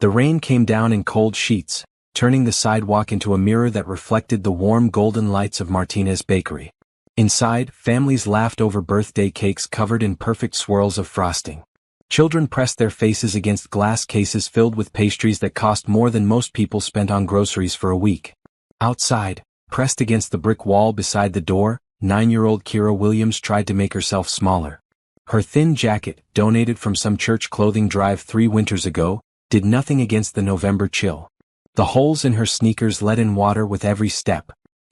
The rain came down in cold sheets, turning the sidewalk into a mirror that reflected the warm golden lights of Martinez Bakery. Inside, families laughed over birthday cakes covered in perfect swirls of frosting. Children pressed their faces against glass cases filled with pastries that cost more than most people spent on groceries for a week. Outside, pressed against the brick wall beside the door, 9-year-old Kira Williams tried to make herself smaller. Her thin jacket, donated from some church clothing drive 3 winters ago, did nothing against the November chill. The holes in her sneakers let in water with every step.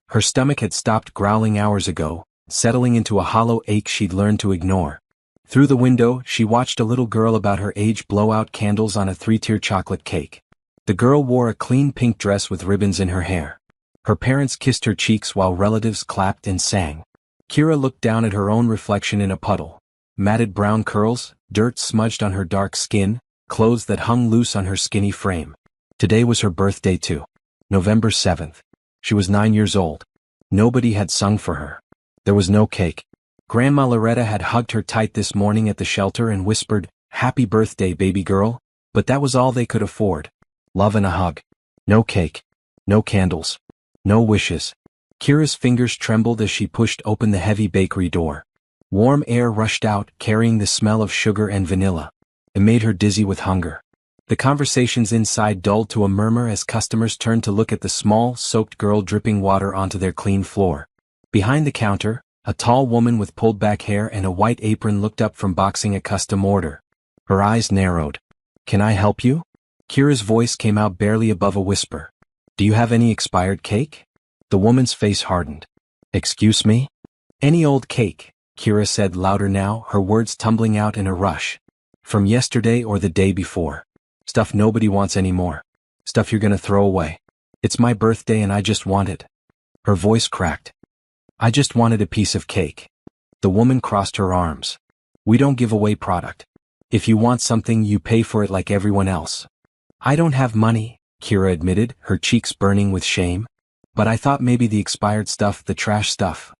Her stomach had stopped growling hours ago, settling into a hollow ache she'd learned to ignore. Through the window, she watched a little girl about her age blow out candles on a 3-tier chocolate cake. The girl wore a clean pink dress with ribbons in her hair. Her parents kissed her cheeks while relatives clapped and sang. Kira looked down at her own reflection in a puddle. Matted brown curls, dirt smudged on her dark skin, clothes that hung loose on her skinny frame. Today was her birthday too. November 7th. She was 9 years old. Nobody had sung for her. There was no cake. Grandma Loretta had hugged her tight this morning at the shelter and whispered, "Happy birthday, baby girl," but that was all they could afford. Love and a hug. No cake. No candles. No wishes. Kira's fingers trembled as she pushed open the heavy bakery door. Warm air rushed out, carrying the smell of sugar and vanilla. It made her dizzy with hunger. The conversations inside dulled to a murmur as customers turned to look at the small, soaked girl dripping water onto their clean floor. Behind the counter, a tall woman with pulled-back hair and a white apron looked up from boxing a custom order. Her eyes narrowed. "Can I help you?" Kira's voice came out barely above a whisper. "Do you have any expired cake?" The woman's face hardened. "Excuse me?" "Any old cake," Kira said louder now, her words tumbling out in a rush. "From yesterday or the day before. Stuff nobody wants anymore. Stuff you're gonna throw away. It's my birthday and I just want it." Her voice cracked. "I just wanted a piece of cake." The woman crossed her arms. "We don't give away product. If you want something, you pay for it like everyone else." "I don't have money," Kira admitted, her cheeks burning with shame. "But I thought maybe the expired stuff, the trash stuff."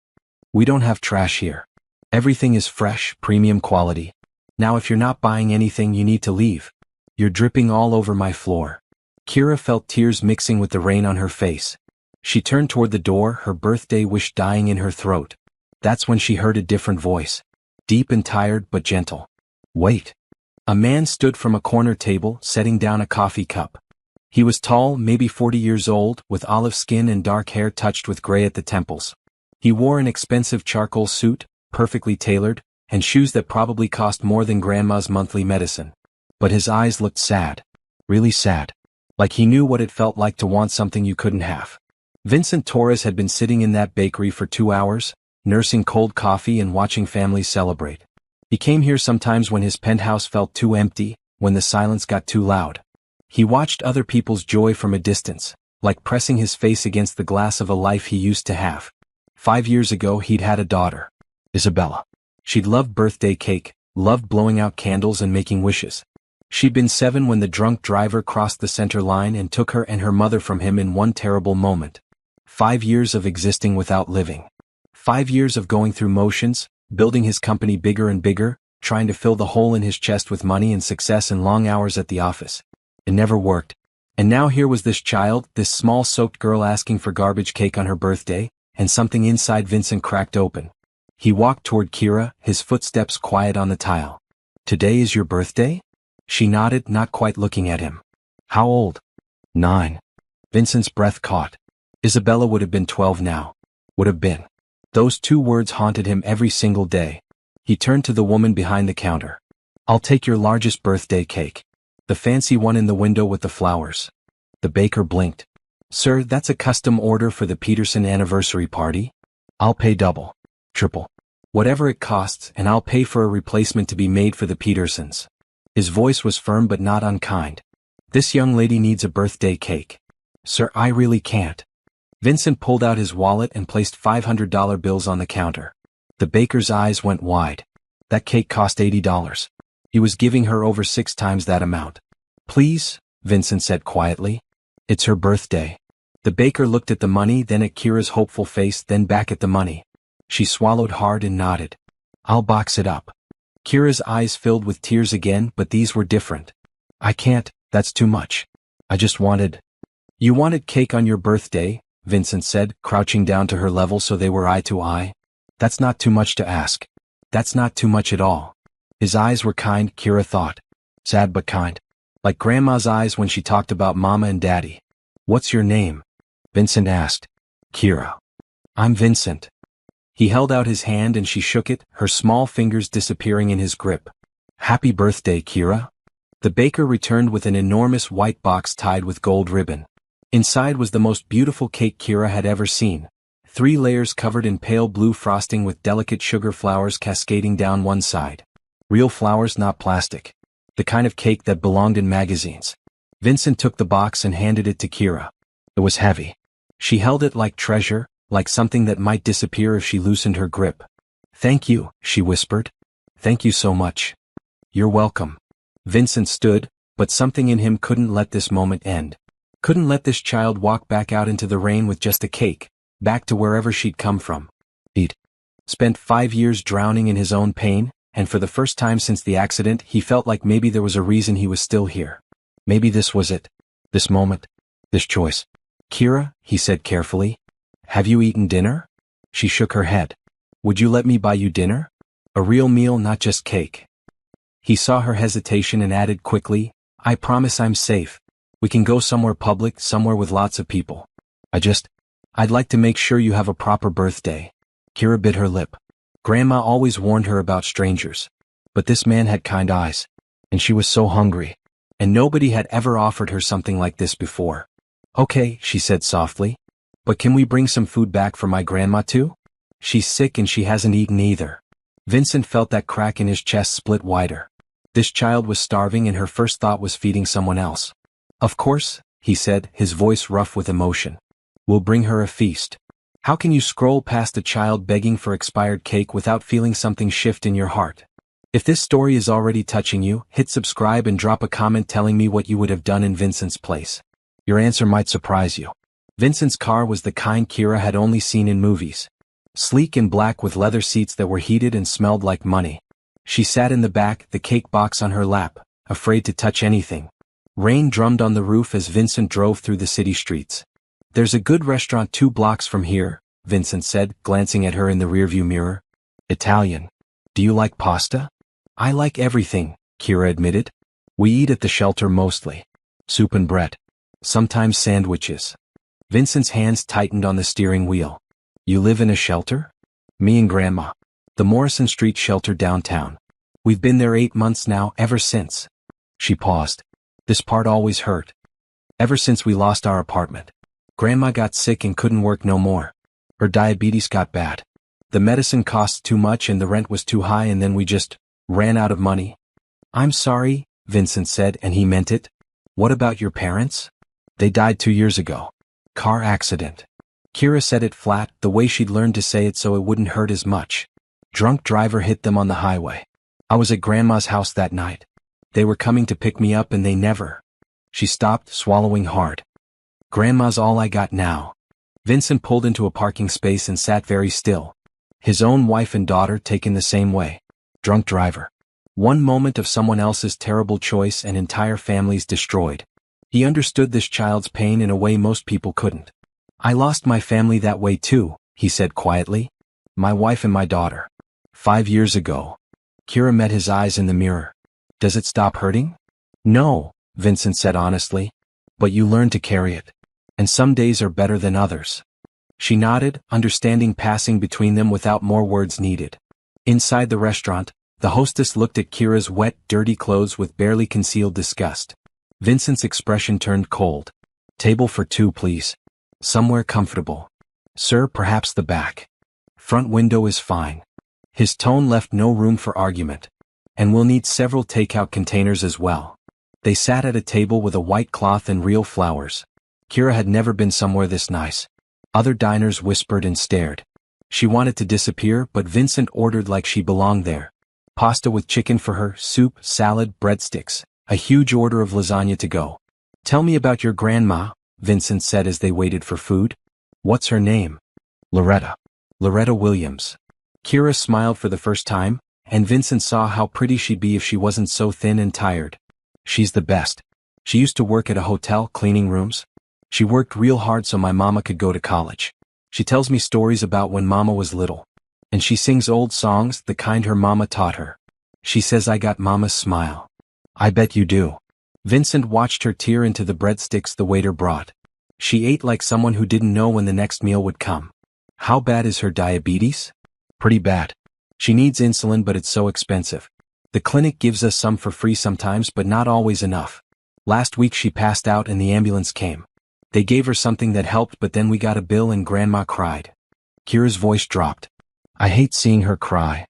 "We don't have trash here. Everything is fresh, premium quality. Now if you're not buying anything, you need to leave. You're dripping all over my floor." Kira felt tears mixing with the rain on her face. She turned toward the door, her birthday wish dying in her throat. That's when she heard a different voice. Deep and tired but gentle. "Wait." A man stood from a corner table, setting down a coffee cup. He was tall, maybe 40 years old, with olive skin and dark hair touched with gray at the temples. He wore an expensive charcoal suit, perfectly tailored, and shoes that probably cost more than Grandma's monthly medicine. But his eyes looked sad. Really sad. Like he knew what it felt like to want something you couldn't have. Vincent Torres had been sitting in that bakery for 2 hours, nursing cold coffee and watching families celebrate. He came here sometimes when his penthouse felt too empty, when the silence got too loud. He watched other people's joy from a distance, like pressing his face against the glass of a life he used to have. 5 years ago he'd had a daughter, Isabella. She'd loved birthday cake, loved blowing out candles and making wishes. She'd been 7 when the drunk driver crossed the center line and took her and her mother from him in one terrible moment. 5 years of existing without living. 5 years of going through motions, building his company bigger and bigger, trying to fill the hole in his chest with money and success and long hours at the office. It never worked. And now here was this child, this small soaked girl asking for garbage cake on her birthday, and something inside Vincent cracked open. He walked toward Kira, his footsteps quiet on the tile. "Today is your birthday?" She nodded, not quite looking at him. "How old?" 9. Vincent's breath caught. Isabella would have been 12 now. Would have been. Those 2 words haunted him every single day. He turned to the woman behind the counter. "I'll take your largest birthday cake. The fancy one in the window with the flowers." The baker blinked. "Sir, that's a custom order for the Peterson anniversary party. I'll pay double, triple, whatever it costs, and I'll pay for a replacement to be made for the Petersons." His voice was firm but not unkind. "This young lady needs a birthday cake. Sir, I really can't." Vincent pulled out his wallet and placed $500 bills on the counter. The baker's eyes went wide. That cake cost $80. He was giving her over 6 times that amount. "Please," Vincent said quietly. "It's her birthday." The baker looked at the money, then at Kira's hopeful face, then back at the money. She swallowed hard and nodded. "I'll box it up." Kira's eyes filled with tears again, but these were different. "I can't," That's too much. I just wanted. You wanted cake on your birthday, Vincent said, crouching down to her level so they were eye to eye. That's not too much to ask. That's not too much at all. His eyes were kind, Kira thought. Sad but kind. Like Grandma's eyes when she talked about Mama and Daddy. What's your name? Vincent asked. Kira. I'm Vincent. He held out his hand and she shook it, her small fingers disappearing in his grip. Happy birthday, Kira. The baker returned with an enormous white box tied with gold ribbon. Inside was the most beautiful cake Kira had ever seen. 3 layers covered in pale blue frosting with delicate sugar flowers cascading down one side. Real flowers, not plastic. The kind of cake that belonged in magazines. Vincent took the box and handed it to Kira. It was heavy. She held it like treasure, like something that might disappear if she loosened her grip. Thank you, she whispered. Thank you so much. You're welcome. Vincent stood, but something in him couldn't let this moment end. Couldn't let this child walk back out into the rain with just a cake, back to wherever she'd come from. He'd spent 5 years drowning in his own pain, and for the first time since the accident he felt like maybe there was a reason he was still here. Maybe this was it. This moment. This choice. Kira, he said carefully. Have you eaten dinner? She shook her head. Would you let me buy you dinner? A real meal, not just cake. He saw her hesitation and added quickly, I promise I'm safe. We can go somewhere public, somewhere with lots of people. I'd like to make sure you have a proper birthday. Kira bit her lip. Grandma always warned her about strangers. But this man had kind eyes. And she was so hungry. And nobody had ever offered her something like this before. Okay, she said softly. But can we bring some food back for my grandma too? She's sick and she hasn't eaten either. Vincent felt that crack in his chest split wider. This child was starving and her first thought was feeding someone else. Of course, he said, his voice rough with emotion. We'll bring her a feast. How can you scroll past a child begging for expired cake without feeling something shift in your heart? If this story is already touching you, hit subscribe and drop a comment telling me what you would have done in Vincent's place. Your answer might surprise you. Vincent's car was the kind Kira had only seen in movies. Sleek and black with leather seats that were heated and smelled like money. She sat in the back, the cake box on her lap, afraid to touch anything. Rain drummed on the roof as Vincent drove through the city streets. There's a good restaurant 2 blocks from here, Vincent said, glancing at her in the rearview mirror. Italian. Do you like pasta? I like everything, Kira admitted. We eat at the shelter mostly. Soup and bread. Sometimes sandwiches. Vincent's hands tightened on the steering wheel. You live in a shelter? Me and Grandma. The Morrison Street shelter downtown. We've been there 8 months now, ever since. She paused. This part always hurt. Ever since we lost our apartment. Grandma got sick and couldn't work no more. Her diabetes got bad. The medicine cost too much and the rent was too high and then we just ran out of money. I'm sorry, Vincent said, and he meant it. What about your parents? They died 2 years ago. Car accident. Kira said it flat, the way she'd learned to say it so it wouldn't hurt as much. Drunk driver hit them on the highway. I was at Grandma's house that night. They were coming to pick me up and they never. She stopped, swallowing hard. Grandma's all I got now. Vincent pulled into a parking space and sat very still. His own wife and daughter taken the same way. Drunk driver. One moment of someone else's terrible choice and entire families destroyed. He understood this child's pain in a way most people couldn't. I lost my family that way too, he said quietly. My wife and my daughter. 5 years ago. Kira met his eyes in the mirror. Does it stop hurting? No, Vincent said honestly. But you learn to carry it. And some days are better than others. She nodded, understanding passing between them without more words needed. Inside the restaurant, the hostess looked at Kira's wet, dirty clothes with barely concealed disgust. Vincent's expression turned cold. Table for 2, please. Somewhere comfortable. Sir, perhaps the back. Front window is fine. His tone left no room for argument. And we'll need several takeout containers as well. They sat at a table with a white cloth and real flowers. Kira had never been somewhere this nice. Other diners whispered and stared. She wanted to disappear, but Vincent ordered like she belonged there. Pasta with chicken for her, soup, salad, breadsticks, a huge order of lasagna to go. Tell me about your grandma, Vincent said as they waited for food. What's her name? Loretta. Loretta Williams. Kira smiled for the first time, and Vincent saw how pretty she'd be if she wasn't so thin and tired. She's the best. She used to work at a hotel cleaning rooms. She worked real hard so my mama could go to college. She tells me stories about when mama was little. And she sings old songs, the kind her mama taught her. She says I got mama's smile. I bet you do. Vincent watched her tear into the breadsticks the waiter brought. She ate like someone who didn't know when the next meal would come. How bad is her diabetes? Pretty bad. She needs insulin, but it's so expensive. The clinic gives us some for free sometimes, but not always enough. Last week she passed out and the ambulance came. They gave her something that helped, but then we got a bill and Grandma cried. Kira's voice dropped. I hate seeing her cry.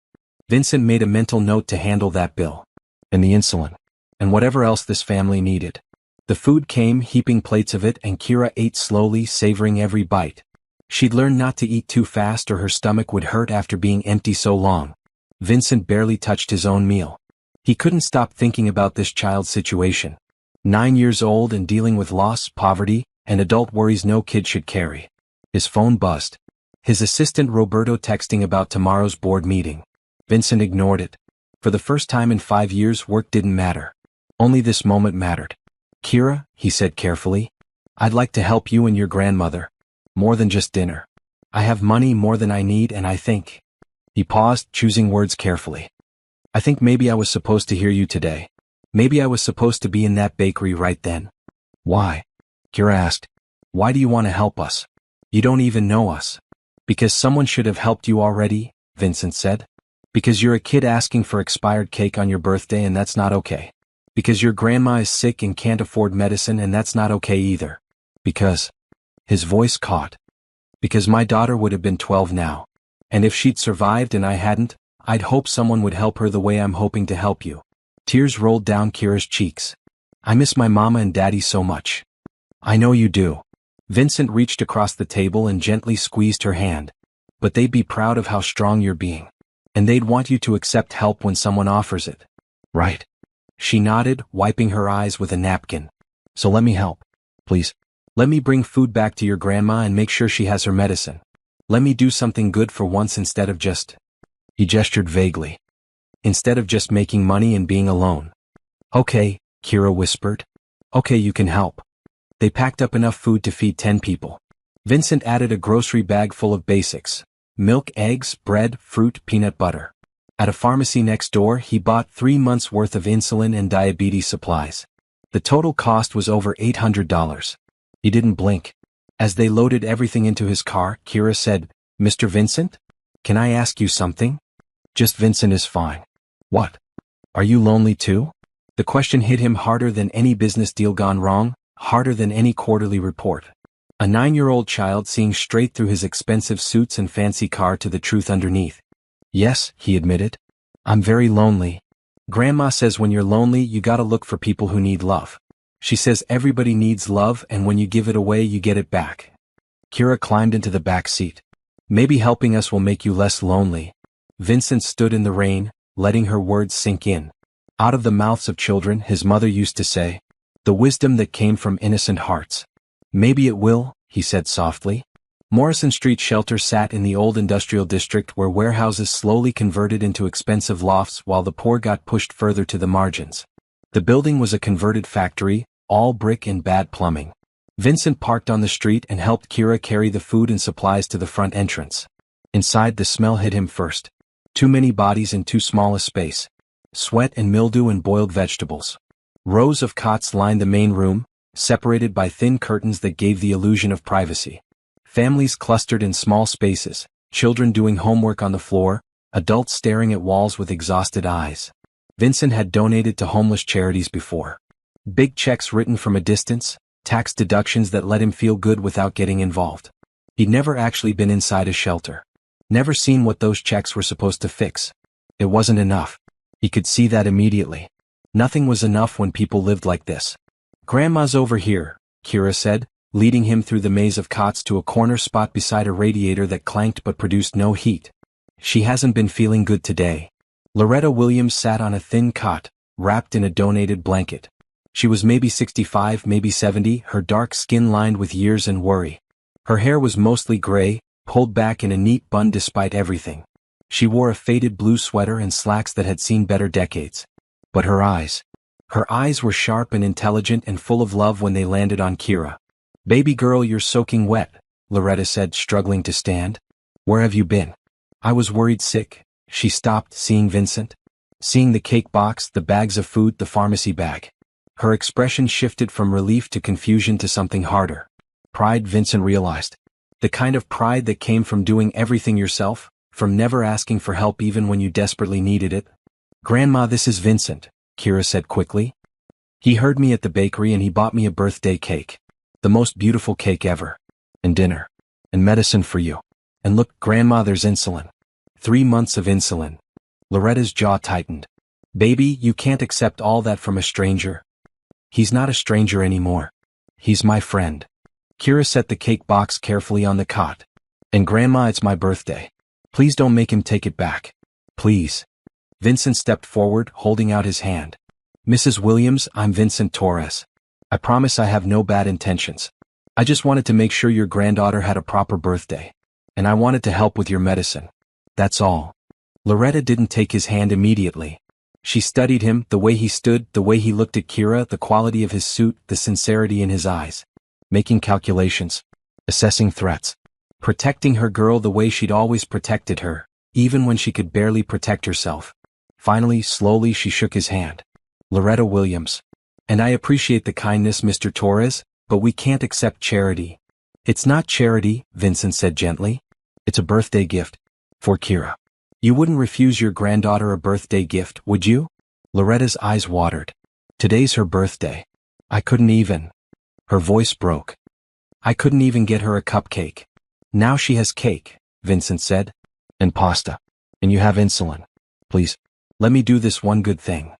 Vincent made a mental note to handle that bill. And the insulin. And whatever else this family needed. The food came, heaping plates of it, and Kira ate slowly, savoring every bite. She'd learned not to eat too fast or her stomach would hurt after being empty so long. Vincent barely touched his own meal. He couldn't stop thinking about this child's situation. 9 years old and dealing with loss, poverty, and adult worries no kid should carry. His phone buzzed. His assistant Roberto texting about tomorrow's board meeting. Vincent ignored it. For the first time in 5 years, work didn't matter. Only this moment mattered. Kira, he said carefully, I'd like to help you and your grandmother. More than just dinner. I have money more than I need, and I think. He paused, choosing words carefully. I think maybe I was supposed to hear you today. Maybe I was supposed to be in that bakery right then. Why? Kira asked. Why do you want to help us? You don't even know us. Because someone should have helped you already, Vincent said. Because you're a kid asking for expired cake on your birthday and that's not okay. Because your grandma is sick and can't afford medicine and that's not okay either. Because. His voice caught. Because my daughter would have been 12 now. And if she'd survived and I hadn't, I'd hope someone would help her the way I'm hoping to help you. Tears rolled down Kira's cheeks. I miss my mama and daddy so much. I know you do. Vincent reached across the table and gently squeezed her hand. But they'd be proud of how strong you're being. And they'd want you to accept help when someone offers it. Right? She nodded, wiping her eyes with a napkin. So let me help. Please. Let me bring food back to your grandma and make sure she has her medicine. Let me do something good for once instead of just. He gestured vaguely. Instead of just making money and being alone. Okay, Kira whispered. Okay, you can help. They packed up enough food to feed 10 people. Vincent added a grocery bag full of basics. Milk, eggs, bread, fruit, peanut butter. At a pharmacy next door, he bought 3 months' worth of insulin and diabetes supplies. The total cost was over $800. He didn't blink. As they loaded everything into his car, Kira said, Mr. Vincent? Can I ask you something? Just Vincent is fine. What? Are you lonely too? The question hit him harder than any business deal gone wrong, harder than any quarterly report. A 9-year-old child seeing straight through his expensive suits and fancy car to the truth underneath. Yes, he admitted. I'm very lonely. Grandma says when you're lonely you gotta look for people who need love. She says everybody needs love and when you give it away you get it back. Kira climbed into the back seat. Maybe helping us will make you less lonely. Vincent stood in the rain, letting her words sink in. Out of the mouths of children, his mother used to say. The wisdom that came from innocent hearts. Maybe it will, he said softly. Morrison Street Shelter sat in the old industrial district where warehouses slowly converted into expensive lofts while the poor got pushed further to the margins. The building was a converted factory, all brick and bad plumbing. Vincent parked on the street and helped Kira carry the food and supplies to the front entrance. Inside, the smell hit him first. Too many bodies in too small a space. Sweat and mildew and boiled vegetables. Rows of cots lined the main room, separated by thin curtains that gave the illusion of privacy. Families clustered in small spaces, children doing homework on the floor, adults staring at walls with exhausted eyes. Vincent had donated to homeless charities before. Big checks written from a distance, tax deductions that let him feel good without getting involved. He'd never actually been inside a shelter. Never seen what those checks were supposed to fix. It wasn't enough. He could see that immediately. Nothing was enough when people lived like this. Grandma's over here, Kira said, leading him through the maze of cots to a corner spot beside a radiator that clanked but produced no heat. She hasn't been feeling good today. Loretta Williams sat on a thin cot, wrapped in a donated blanket. She was maybe 65, maybe 70, her dark skin lined with years and worry. Her hair was mostly gray, pulled back in a neat bun despite everything. She wore a faded blue sweater and slacks that had seen better decades. But her eyes. Her eyes were sharp and intelligent and full of love when they landed on Kira. "Baby girl, you're soaking wet," Loretta said, struggling to stand. "Where have you been?" "I was worried sick." She stopped, seeing Vincent. Seeing the cake box, the bags of food, the pharmacy bag. Her expression shifted from relief to confusion to something harder. Pride, Vincent realized. The kind of pride that came from doing everything yourself, from never asking for help even when you desperately needed it. "Grandma, this is Vincent," Kira said quickly. "He heard me at the bakery and he bought me a birthday cake. The most beautiful cake ever. And dinner. And medicine for you. And look, Grandma, there's insulin. 3 months of insulin." Loretta's jaw tightened. "Baby, you can't accept all that from a stranger." "He's not a stranger anymore. He's my friend." Kira set the cake box carefully on the cot. "And Grandma, it's my birthday. Please don't make him take it back. Please." Vincent stepped forward, holding out his hand. "Mrs. Williams, I'm Vincent Torres. I promise I have no bad intentions. I just wanted to make sure your granddaughter had a proper birthday. And I wanted to help with your medicine. That's all." Loretta didn't take his hand immediately. She studied him, the way he stood, the way he looked at Kira, the quality of his suit, the sincerity in his eyes. Making calculations. Assessing threats. Protecting her girl the way she'd always protected her, even when she could barely protect herself. Finally, slowly, she shook his hand. "Loretta Williams. And I appreciate the kindness, Mr. Torres, but we can't accept charity." "It's not charity," Vincent said gently. "It's a birthday gift. For Kira. You wouldn't refuse your granddaughter a birthday gift, would you?" Loretta's eyes watered. "Today's her birthday. I couldn't even." Her voice broke. "I couldn't even get her a cupcake." "Now she has cake," Vincent said. "And pasta. And you have insulin. Please, let me do this one good thing."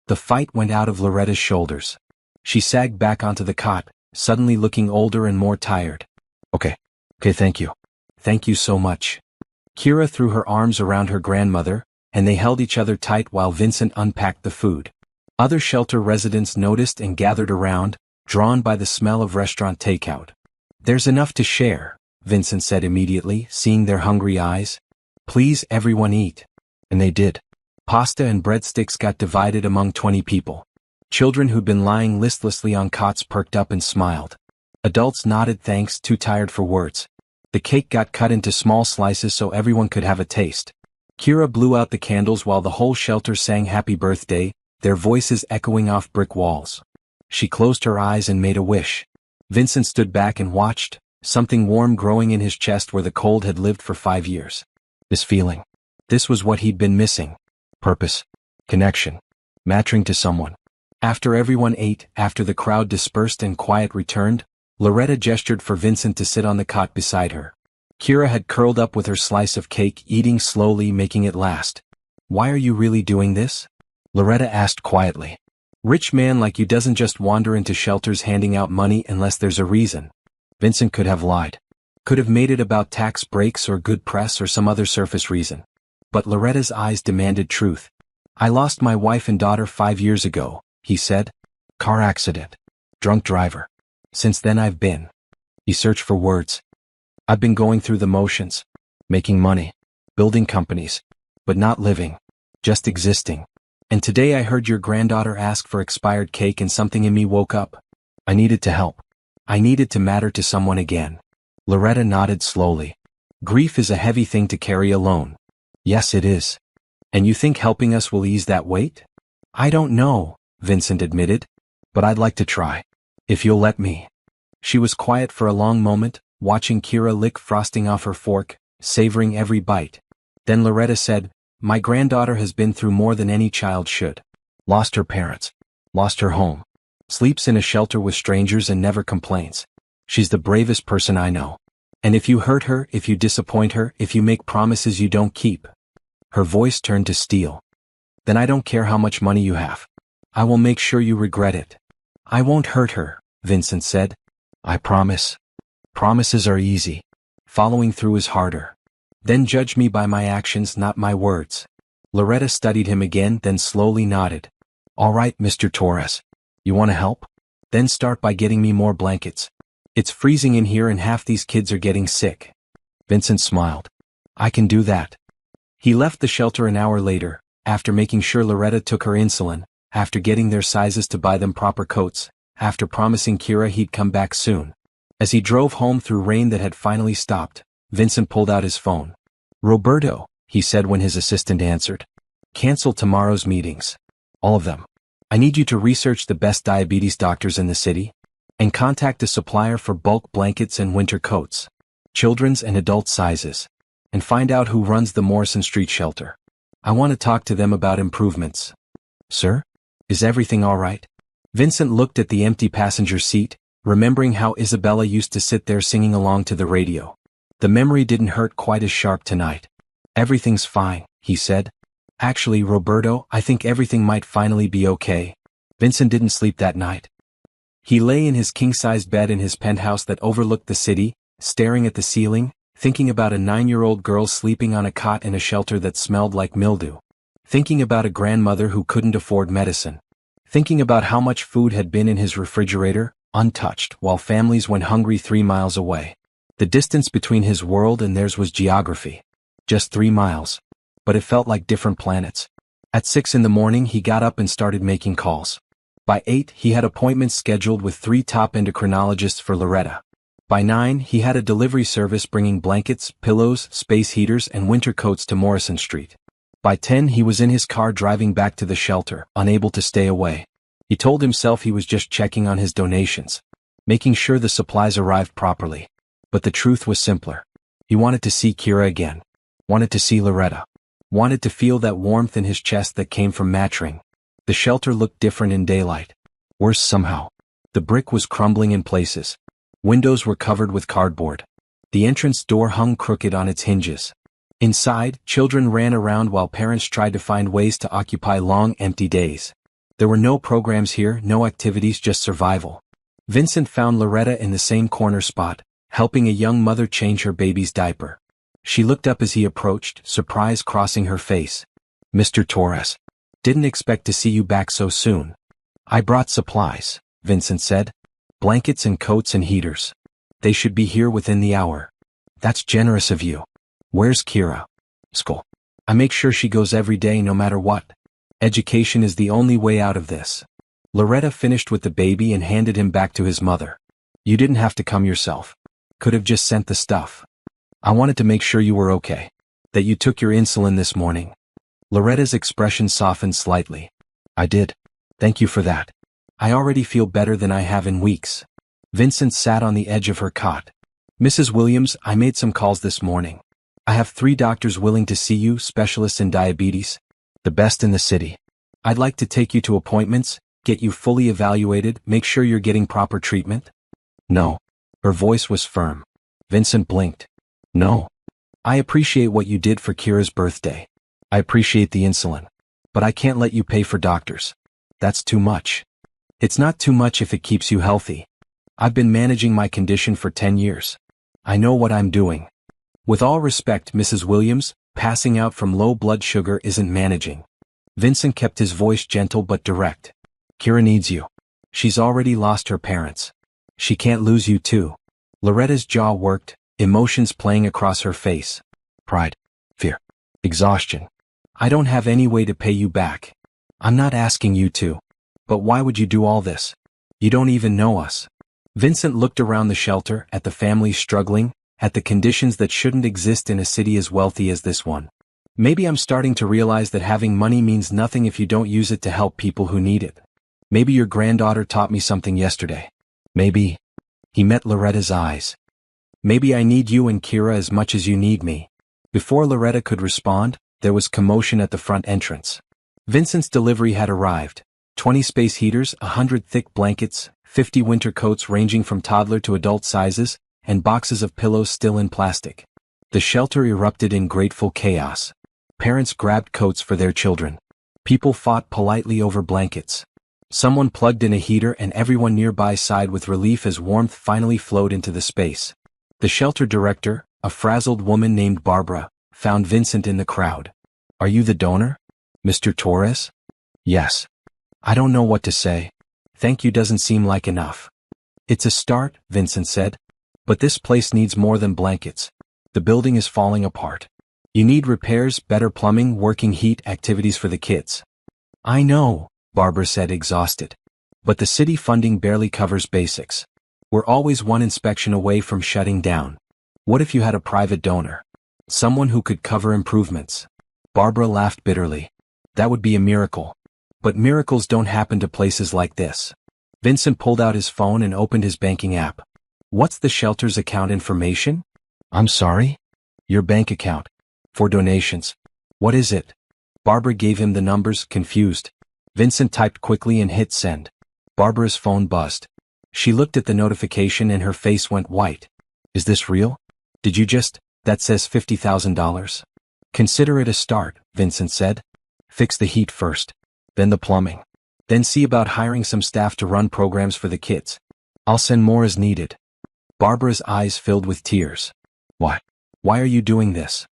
The fight went out of Loretta's shoulders. She sagged back onto the cot, suddenly looking older and more tired. Okay, thank you. "Thank you so much." Kira threw her arms around her grandmother, and they held each other tight while Vincent unpacked the food. Other shelter residents noticed and gathered around, drawn by the smell of restaurant takeout. "There's enough to share," Vincent said immediately, seeing their hungry eyes. "Please, everyone eat." And they did. Pasta and breadsticks got divided among 20 people. Children who'd been lying listlessly on cots perked up and smiled. Adults nodded thanks, too tired for words. The cake got cut into small slices so everyone could have a taste. Kira blew out the candles while the whole shelter sang happy birthday, their voices echoing off brick walls. She closed her eyes and made a wish. Vincent stood back and watched, something warm growing in his chest where the cold had lived for 5 years. This feeling. This was what he'd been missing. Purpose. Connection. Mattering to someone. After everyone ate, after the crowd dispersed and quiet returned, Loretta gestured for Vincent to sit on the cot beside her. Kira had curled up with her slice of cake, eating slowly, making it last. "Why are you really doing this?" Loretta asked quietly. "Rich man like you doesn't just wander into shelters handing out money unless there's a reason." Vincent could have lied. Could have made it about tax breaks or good press or some other surface reason. But Loretta's eyes demanded truth. "I lost my wife and daughter 5 years ago," he said. "Car accident. Drunk driver. Since then I've been." He searched for words. "I've been going through the motions. Making money. Building companies. But not living. Just existing. And today I heard your granddaughter ask for expired cake and something in me woke up. I needed to help. I needed to matter to someone again." Loretta nodded slowly. "Grief is a heavy thing to carry alone." "Yes, it is. And you think helping us will ease that weight?" "I don't know," Vincent admitted. "But I'd like to try. If you'll let me." She was quiet for a long moment, watching Kira lick frosting off her fork, savoring every bite. Then Loretta said, "My granddaughter has been through more than any child should. Lost her parents. Lost her home. Sleeps in a shelter with strangers and never complains. She's the bravest person I know. And if you hurt her, if you disappoint her, if you make promises you don't keep." Her voice turned to steel. "Then I don't care how much money you have. I will make sure you regret it." "I won't hurt her," Vincent said. "I promise." Promises are easy. Following through is harder. "Then judge me by my actions, not my words." Loretta studied him again, then slowly nodded. "All right, Mr. Torres. You want to help? Then start by getting me more blankets. It's freezing in here and half these kids are getting sick." Vincent smiled. "I can do that." He left the shelter an hour later, after making sure Loretta took her insulin, after getting their sizes to buy them proper coats, after promising Kira he'd come back soon. As he drove home through rain that had finally stopped, Vincent pulled out his phone. "Roberto," he said when his assistant answered. "Cancel tomorrow's meetings. All of them. I need you to research the best diabetes doctors in the city, and contact a supplier for bulk blankets and winter coats, children's and adult sizes, and find out who runs the Morrison Street shelter. I want to talk to them about improvements." "Sir? Is everything all right?" Vincent looked at the empty passenger seat, remembering how Isabella used to sit there singing along to the radio. The memory didn't hurt quite as sharp tonight. "Everything's fine," he said. "Actually, Roberto, I think everything might finally be okay." Vincent didn't sleep that night. He lay in his king-sized bed in his penthouse that overlooked the city, staring at the ceiling, thinking about a 9-year-old girl sleeping on a cot in a shelter that smelled like mildew. Thinking about a grandmother who couldn't afford medicine. Thinking about how much food had been in his refrigerator, untouched, while families went hungry 3 miles away. The distance between his world and theirs was geography. Just 3 miles. But it felt like different planets. At 6 in the morning he got up and started making calls. By 8 he had appointments scheduled with 3 top endocrinologists for Loretta. By 9 he had a delivery service bringing blankets, pillows, space heaters and winter coats to Morrison Street. By 10 he was in his car driving back to the shelter, unable to stay away. He told himself he was just checking on his donations, making sure the supplies arrived properly. But the truth was simpler. He wanted to see Kira again. Wanted to see Loretta. Wanted to feel that warmth in his chest that came from matching. The shelter looked different in daylight. Worse somehow. The brick was crumbling in places. Windows were covered with cardboard. The entrance door hung crooked on its hinges. Inside, children ran around while parents tried to find ways to occupy long, empty days. There were no programs here, no activities, just survival. Vincent found Loretta in the same corner spot, helping a young mother change her baby's diaper. She looked up as he approached, surprise crossing her face. "Mr. Torres. Didn't expect to see you back so soon." "I brought supplies," Vincent said. "Blankets and coats and heaters. They should be here within the hour." "That's generous of you. Where's Kira?" "School. I make sure she goes every day no matter what. Education is the only way out of this." Loretta finished with the baby and handed him back to his mother. "You didn't have to come yourself. Could have just sent the stuff. I wanted to make sure you were okay. That you took your insulin this morning." Loretta's expression softened slightly. "I did. Thank you for that. I already feel better than I have in weeks." Vincent sat on the edge of her cot. "Mrs. Williams, I made some calls this morning. I have 3 doctors willing to see you, specialists in diabetes. The best in the city. I'd like to take you to appointments, get you fully evaluated, make sure you're getting proper treatment." "No." Her voice was firm. Vincent blinked. "No. I appreciate what you did for Kira's birthday. I appreciate the insulin. But I can't let you pay for doctors. That's too much." "It's not too much if it keeps you healthy. I've been managing my condition for 10 years. I know what I'm doing." "With all respect, Mrs. Williams, passing out from low blood sugar isn't managing." Vincent kept his voice gentle but direct. "Kira needs you. She's already lost her parents. She can't lose you too." Loretta's jaw worked, emotions playing across her face. Pride. Fear. Exhaustion. "I don't have any way to pay you back. I'm not asking you to. But why would you do all this? You don't even know us." Vincent looked around the shelter, at the families struggling, at the conditions that shouldn't exist in a city as wealthy as this one. "Maybe I'm starting to realize that having money means nothing if you don't use it to help people who need it. Maybe your granddaughter taught me something yesterday. Maybe." He met Loretta's eyes. "Maybe I need you and Kira as much as you need me." Before Loretta could respond, there was commotion at the front entrance. Vincent's delivery had arrived. 20 space heaters, 100 thick blankets, 50 winter coats ranging from toddler to adult sizes, and boxes of pillows still in plastic. The shelter erupted in grateful chaos. Parents grabbed coats for their children. People fought politely over blankets. Someone plugged in a heater and everyone nearby sighed with relief as warmth finally flowed into the space. The shelter director, a frazzled woman named Barbara, found Vincent in the crowd. "Are you the donor? Mr. Torres?" "Yes." "I don't know what to say. Thank you doesn't seem like enough." "It's a start," Vincent said. "But this place needs more than blankets. The building is falling apart. You need repairs, better plumbing, working heat, activities for the kids." "I know," Barbara said, exhausted. But the city funding barely covers basics. We're always one inspection away from shutting down. What if you had a private donor? Someone who could cover improvements. Barbara laughed bitterly. That would be a miracle. But miracles don't happen to places like this. Vincent pulled out his phone and opened his banking app. What's the shelter's account information? I'm sorry? Your bank account. For donations. What is it? Barbara gave him the numbers, confused. Vincent typed quickly and hit send. Barbara's phone buzzed. She looked at the notification and her face went white. Is this real? Did you just... That says $50,000. Consider it a start, Vincent said. Fix the heat first. Then the plumbing. Then see about hiring some staff to run programs for the kids. I'll send more as needed. Barbara's eyes filled with tears. Why? Why are you doing this?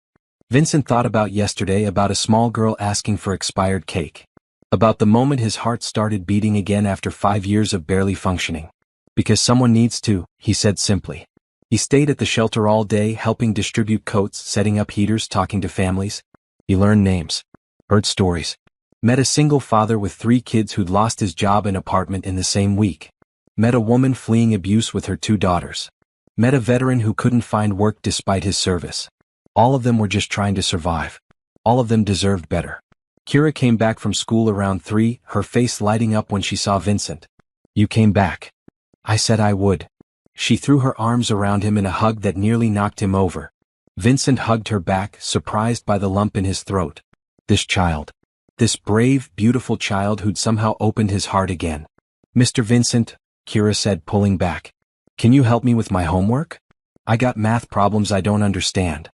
Vincent thought about yesterday, about a small girl asking for expired cake. About the moment his heart started beating again after 5 years of barely functioning. Because someone needs to, he said simply. He stayed at the shelter all day, helping distribute coats, setting up heaters, talking to families. He learned names. Heard stories. Met a single father with 3 kids who'd lost his job and apartment in the same week. Met a woman fleeing abuse with her 2 daughters. Met a veteran who couldn't find work despite his service. All of them were just trying to survive. All of them deserved better. Kira came back from school around 3, her face lighting up when she saw Vincent. You came back. I said I would. She threw her arms around him in a hug that nearly knocked him over. Vincent hugged her back, surprised by the lump in his throat. This child. This brave, beautiful child who'd somehow opened his heart again. Mr. Vincent, Kira said, pulling back. Can you help me with my homework? I got math problems I don't understand.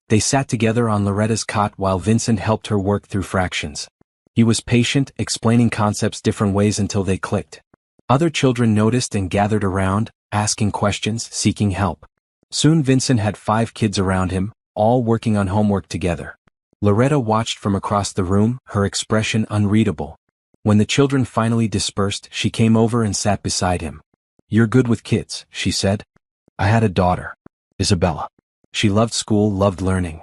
They sat together on Loretta's cot while Vincent helped her work through fractions. He was patient, explaining concepts different ways until they clicked. Other children noticed and gathered around, asking questions, seeking help. Soon Vincent had 5 kids around him, all working on homework together. Loretta watched from across the room, her expression unreadable. When the children finally dispersed, she came over and sat beside him. You're good with kids, she said. I had a daughter. Isabella. She loved school, loved learning.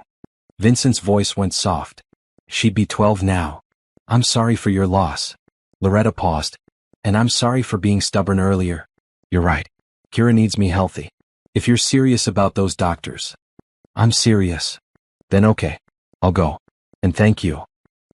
Vincent's voice went soft. She'd be 12 now. I'm sorry for your loss. Loretta paused. And I'm sorry for being stubborn earlier. You're right. Kira needs me healthy. If you're serious about those doctors. I'm serious. Then okay. I'll go. And thank you.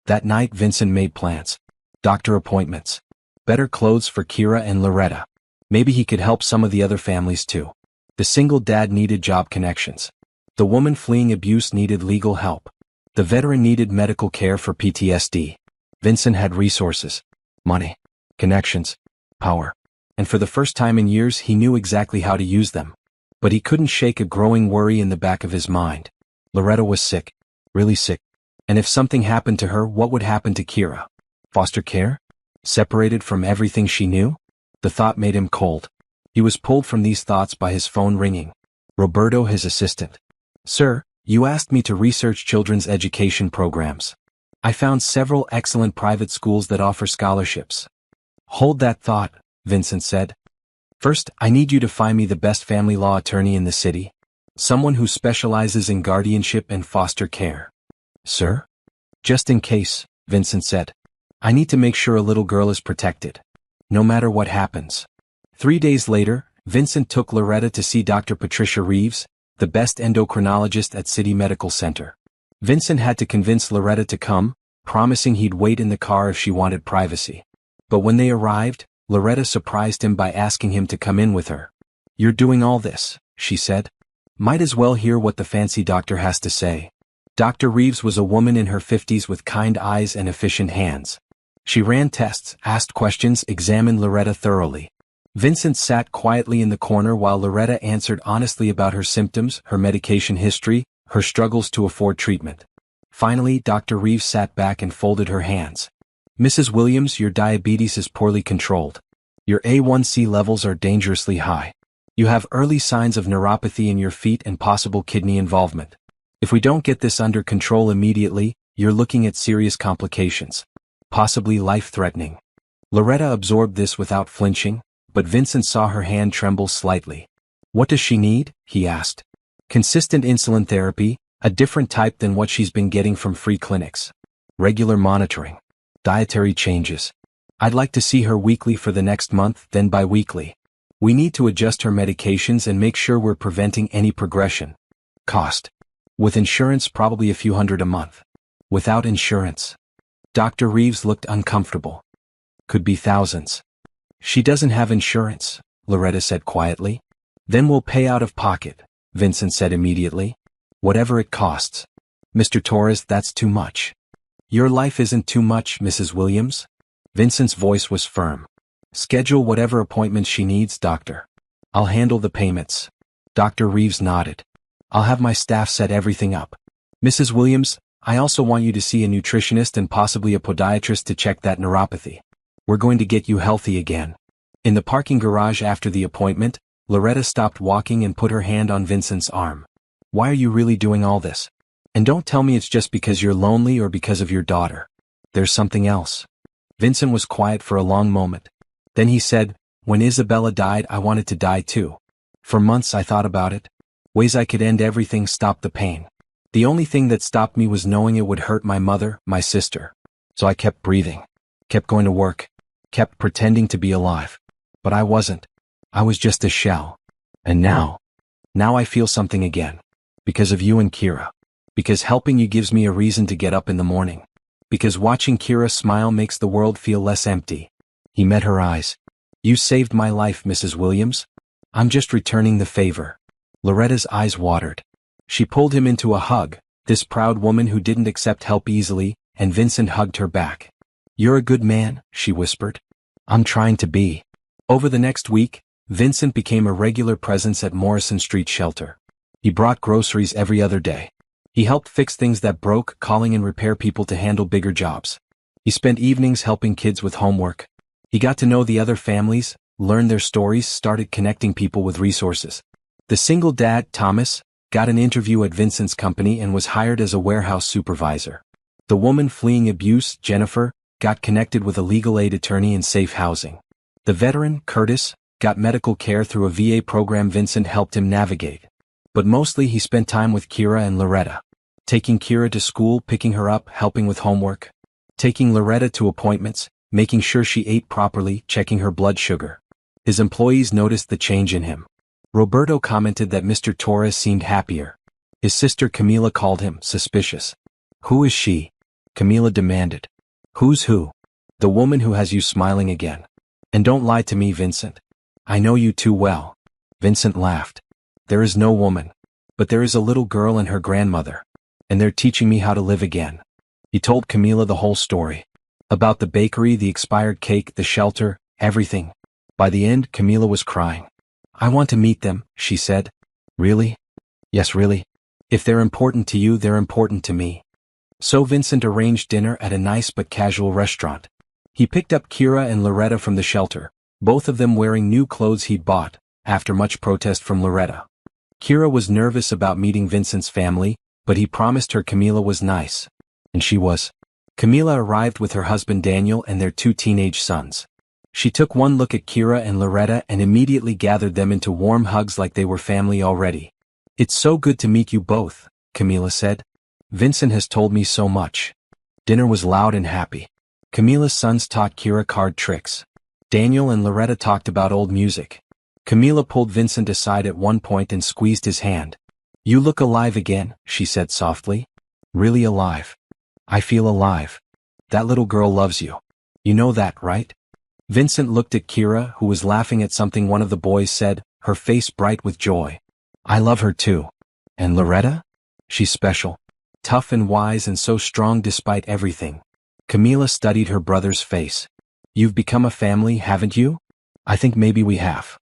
That night Vincent made plans. Doctor appointments. Better clothes for Kira and Loretta. Maybe he could help some of the other families too. The single dad needed job connections. The woman fleeing abuse needed legal help. The veteran needed medical care for PTSD. Vincent had resources. Money. Connections. Power. And for the first time in years he knew exactly how to use them. But he couldn't shake a growing worry in the back of his mind. Loretta was sick. Really sick. And if something happened to her, what would happen to Kira? Foster care? Separated from everything she knew? The thought made him cold. He was pulled from these thoughts by his phone ringing. Roberto, his assistant. Sir, you asked me to research children's education programs. I found several excellent private schools that offer scholarships. Hold that thought, Vincent said. First, I need you to find me the best family law attorney in the city. Someone who specializes in guardianship and foster care. Sir? Just in case, Vincent said. I need to make sure a little girl is protected. No matter what happens. 3 days later, Vincent took Loretta to see Dr. Patricia Reeves, the best endocrinologist at City Medical Center. Vincent had to convince Loretta to come, promising he'd wait in the car if she wanted privacy. But when they arrived, Loretta surprised him by asking him to come in with her. You're doing all this, she said. Might as well hear what the fancy doctor has to say. Dr. Reeves was a woman in her 50s with kind eyes and efficient hands. She ran tests, asked questions, examined Loretta thoroughly. Vincent sat quietly in the corner while Loretta answered honestly about her symptoms, her medication history, her struggles to afford treatment. Finally, Dr. Reeves sat back and folded her hands. Mrs. Williams, your diabetes is poorly controlled. Your A1C levels are dangerously high. You have early signs of neuropathy in your feet and possible kidney involvement. If we don't get this under control immediately, you're looking at serious complications. Possibly life-threatening. Loretta absorbed this without flinching, but Vincent saw her hand tremble slightly. What does she need? He asked. Consistent insulin therapy, a different type than what she's been getting from free clinics. Regular monitoring. Dietary changes. I'd like to see her weekly for the next month, then bi-weekly. We need to adjust her medications and make sure we're preventing any progression. Cost. With insurance, probably a few hundred a month. Without insurance. Dr. Reeves looked uncomfortable. Could be thousands. She doesn't have insurance, Loretta said quietly. Then we'll pay out of pocket, Vincent said immediately. Whatever it costs. Mr. Torres, that's too much. Your life isn't too much, Mrs. Williams. Vincent's voice was firm. Schedule whatever appointments she needs, doctor. I'll handle the payments. Dr. Reeves nodded. I'll have my staff set everything up. Mrs. Williams, I also want you to see a nutritionist and possibly a podiatrist to check that neuropathy. We're going to get you healthy again. In the parking garage after the appointment, Loretta stopped walking and put her hand on Vincent's arm. Why are you really doing all this? And don't tell me it's just because you're lonely or because of your daughter. There's something else. Vincent was quiet for a long moment. Then he said, when Isabella died, I wanted to die too. For months I thought about it. Ways I could end everything, stop the pain. The only thing that stopped me was knowing it would hurt my mother, my sister. So I kept breathing. Kept going to work. Kept pretending to be alive. But I wasn't. I was just a shell. And now I feel something again. Because of you and Kira. Because helping you gives me a reason to get up in the morning. Because watching Kira smile makes the world feel less empty. He met her eyes. You saved my life, Mrs. Williams. I'm just returning the favor. Loretta's eyes watered. She pulled him into a hug, this proud woman who didn't accept help easily, and Vincent hugged her back. You're a good man, she whispered. I'm trying to be. Over the next week, Vincent became a regular presence at Morrison Street Shelter. He brought groceries every other day. He helped fix things that broke, calling and repair people to handle bigger jobs. He spent evenings helping kids with homework. He got to know the other families, learned their stories, started connecting people with resources. The single dad, Thomas, got an interview at Vincent's company and was hired as a warehouse supervisor. The woman fleeing abuse, Jennifer, got connected with a legal aid attorney in safe housing. The veteran, Curtis, got medical care through a VA program Vincent helped him navigate. But mostly he spent time with Kira and Loretta. Taking Kira to school, picking her up, helping with homework. Taking Loretta to appointments, making sure she ate properly, checking her blood sugar. His employees noticed the change in him. Roberto commented that Mr. Torres seemed happier. His sister Camila called him suspicious. Who is she? Camila demanded. Who's who? The woman who has you smiling again. And don't lie to me, Vincent. I know you too well. Vincent laughed. There is no woman. But there is a little girl and her grandmother. And they're teaching me how to live again. He told Camila the whole story. About the bakery, the expired cake, the shelter, everything. By the end, Camila was crying. I want to meet them, she said. Really? Yes, really. If they're important to you, they're important to me. So Vincent arranged dinner at a nice but casual restaurant. He picked up Kira and Loretta from the shelter, both of them wearing new clothes he'd bought, after much protest from Loretta. Kira was nervous about meeting Vincent's family, but he promised her Camila was nice. And she was. Camila arrived with her husband Daniel and their 2 teenage sons. She took one look at Kira and Loretta and immediately gathered them into warm hugs like they were family already. It's so good to meet you both, Camila said. Vincent has told me so much. Dinner was loud and happy. Camila's sons taught Kira card tricks. Daniel and Loretta talked about old music. Camila pulled Vincent aside at one point and squeezed his hand. You look alive again, she said softly. Really alive. I feel alive. That little girl loves you. You know that, right? Vincent looked at Kira, who was laughing at something one of the boys said, her face bright with joy. I love her too. And Loretta? She's special. Tough and wise and so strong despite everything. Camila studied her brother's face. You've become a family, haven't you? I think maybe we have.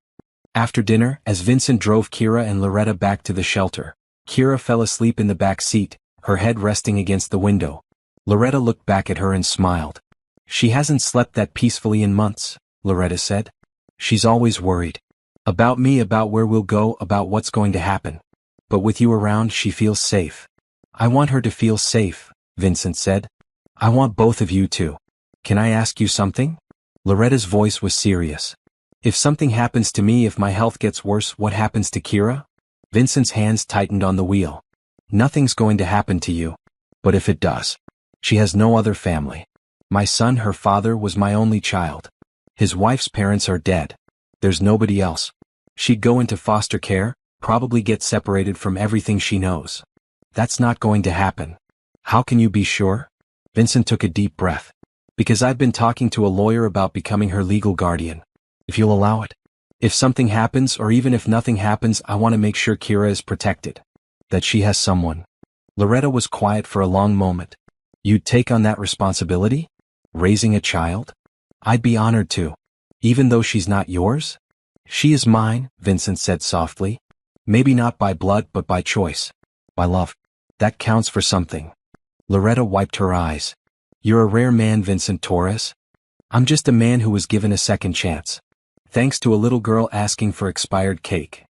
After dinner, as Vincent drove Kira and Loretta back to the shelter, Kira fell asleep in the back seat, her head resting against the window. Loretta looked back at her and smiled. She hasn't slept that peacefully in months, Loretta said. She's always worried. About me, about where we'll go, about what's going to happen. But with you around, she feels safe. I want her to feel safe, Vincent said. I want both of you to. Can I ask you something? Loretta's voice was serious. If something happens to me, if my health gets worse, what happens to Kira? Vincent's hands tightened on the wheel. Nothing's going to happen to you. But if it does, she has no other family. My son, her father, was my only child. His wife's parents are dead. There's nobody else. She'd go into foster care, probably get separated from everything she knows. That's not going to happen. How can you be sure? Vincent took a deep breath. Because I've been talking to a lawyer about becoming her legal guardian. If you'll allow it. If something happens, or even if nothing happens, I want to make sure Kira is protected. That she has someone. Loretta was quiet for a long moment. You'd take on that responsibility? Raising a child? I'd be honored to. Even though she's not yours? She is mine, Vincent said softly. Maybe not by blood, but by choice. By love. That counts for something. Loretta wiped her eyes. You're a rare man, Vincent Torres. I'm just a man who was given a second chance. Thanks to a little girl asking for expired cake.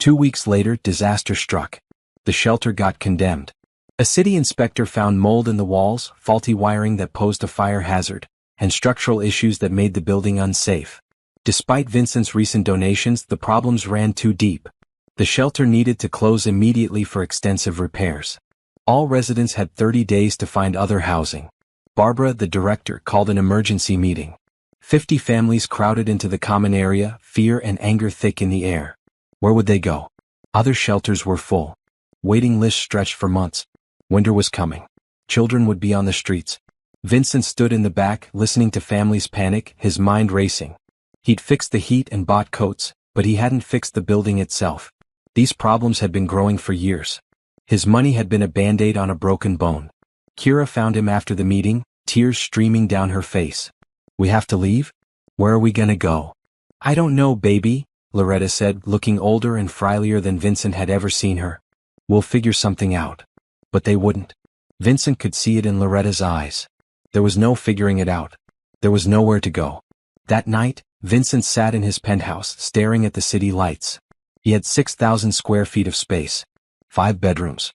2 weeks later, disaster struck. The shelter got condemned. A city inspector found mold in the walls, faulty wiring that posed a fire hazard, and structural issues that made the building unsafe. Despite Vincent's recent donations, the problems ran too deep. The shelter needed to close immediately for extensive repairs. All residents had 30 days to find other housing. Barbara, the director, called an emergency meeting. 50 families crowded into the common area, fear and anger thick in the air. Where would they go? Other shelters were full. Waiting lists stretched for months. Winter was coming. Children would be on the streets. Vincent stood in the back, listening to families panic, his mind racing. He'd fixed the heat and bought coats, but he hadn't fixed the building itself. These problems had been growing for years. His money had been a band-aid on a broken bone. Kira found him after the meeting, tears streaming down her face. We have to leave? Where are we gonna go? I don't know, baby, Loretta said, looking older and frilier than Vincent had ever seen her. We'll figure something out. But they wouldn't. Vincent could see it in Loretta's eyes. There was no figuring it out. There was nowhere to go. That night, Vincent sat in his penthouse, staring at the city lights. He had 6,000 square feet of space. 5 bedrooms.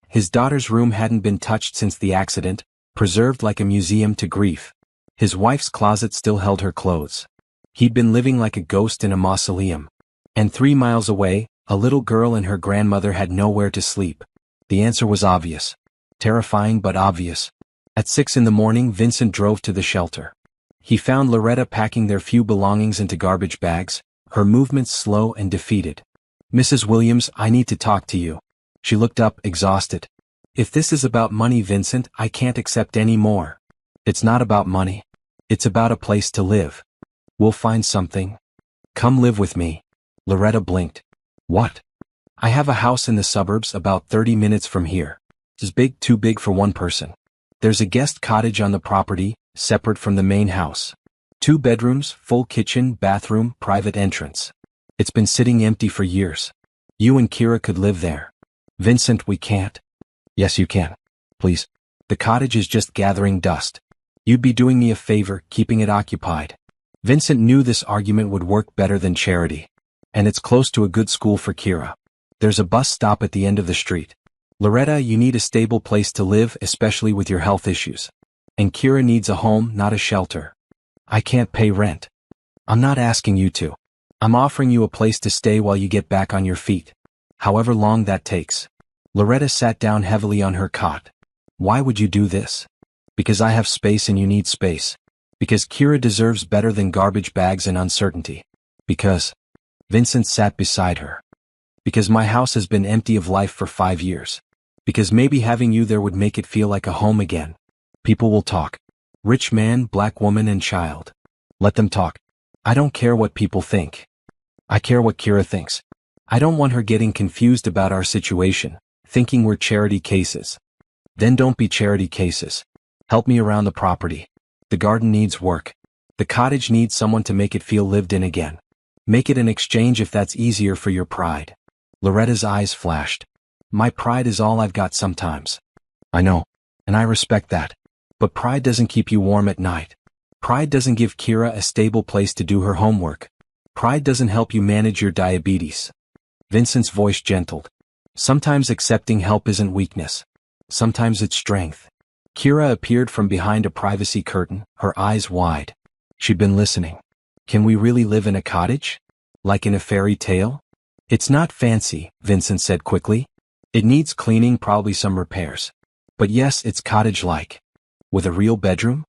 His daughter's room hadn't been touched since the accident, preserved like a museum to grief. His wife's closet still held her clothes. He'd been living like a ghost in a mausoleum. And 3 miles away, a little girl and her grandmother had nowhere to sleep. The answer was obvious. Terrifying but obvious. At 6 in the morning, Vincent drove to the shelter. He found Loretta packing their few belongings into garbage bags, her movements slow and defeated. Mrs. Williams, I need to talk to you. She looked up, exhausted. If this is about money, Vincent, I can't accept any more. It's not about money. It's about a place to live. We'll find something. Come live with me. Loretta blinked. What? I have a house in the suburbs about 30 minutes from here. It's big, too big for one person. There's a guest cottage on the property, separate from the main house. 2 bedrooms, full kitchen, bathroom, private entrance. It's been sitting empty for years. You and Kira could live there. Vincent, we can't. Yes, you can. Please. The cottage is just gathering dust. You'd be doing me a favor, keeping it occupied. Vincent knew this argument would work better than charity. And it's close to a good school for Kira. There's a bus stop at the end of the street. Loretta, you need a stable place to live, especially with your health issues. And Kira needs a home, not a shelter. I can't pay rent. I'm not asking you to. I'm offering you a place to stay while you get back on your feet. However long that takes. Loretta sat down heavily on her cot. Why would you do this? Because I have space and you need space. Because Kira deserves better than garbage bags and uncertainty. Because... Vincent sat beside her. Because my house has been empty of life for 5 years. Because maybe having you there would make it feel like a home again. People will talk. Rich man, black woman and child. Let them talk. I don't care what people think. I care what Kira thinks. I don't want her getting confused about our situation, thinking we're charity cases. Then don't be charity cases. Help me around the property. The garden needs work. The cottage needs someone to make it feel lived in again. Make it an exchange if that's easier for your pride. Loretta's eyes flashed. My pride is all I've got sometimes. I know. And I respect that. But pride doesn't keep you warm at night. Pride doesn't give Kira a stable place to do her homework. Pride doesn't help you manage your diabetes. Vincent's voice gentled. Sometimes accepting help isn't weakness. Sometimes it's strength. Kira appeared from behind a privacy curtain, her eyes wide. She'd been listening. Can we really live in a cottage? Like in a fairy tale? It's not fancy, Vincent said quickly. It needs cleaning, probably some repairs. But yes, it's cottage-like. With a real bedroom?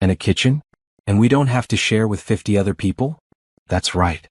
And a kitchen? And we don't have to share with 50 other people? That's right.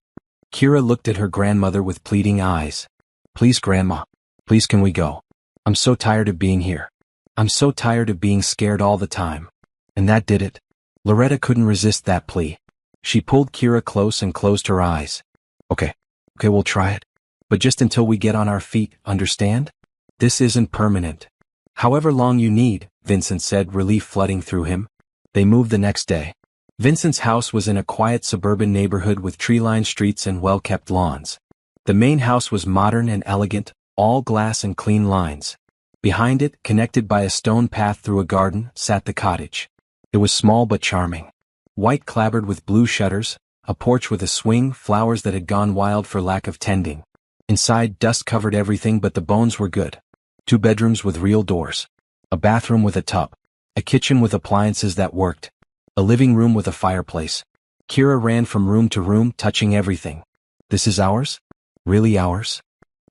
Kira looked at her grandmother with pleading eyes. Please, Grandma. Please, can we go? I'm so tired of being here. I'm so tired of being scared all the time. And that did it. Loretta couldn't resist that plea. She pulled Kira close and closed her eyes. Okay, we'll try it. But just until we get on our feet, understand? This isn't permanent. However long you need, Vincent said, relief flooding through him. They moved the next day. Vincent's house was in a quiet suburban neighborhood with tree-lined streets and well-kept lawns. The main house was modern and elegant, all glass and clean lines. Behind it, connected by a stone path through a garden, sat the cottage. It was small but charming. White clapboard with blue shutters, a porch with a swing, flowers that had gone wild for lack of tending. Inside, dust covered everything but the bones were good. 2 bedrooms with real doors. A bathroom with a tub. A kitchen with appliances that worked. A living room with a fireplace. Kira ran from room to room, touching everything. This is ours? Really ours?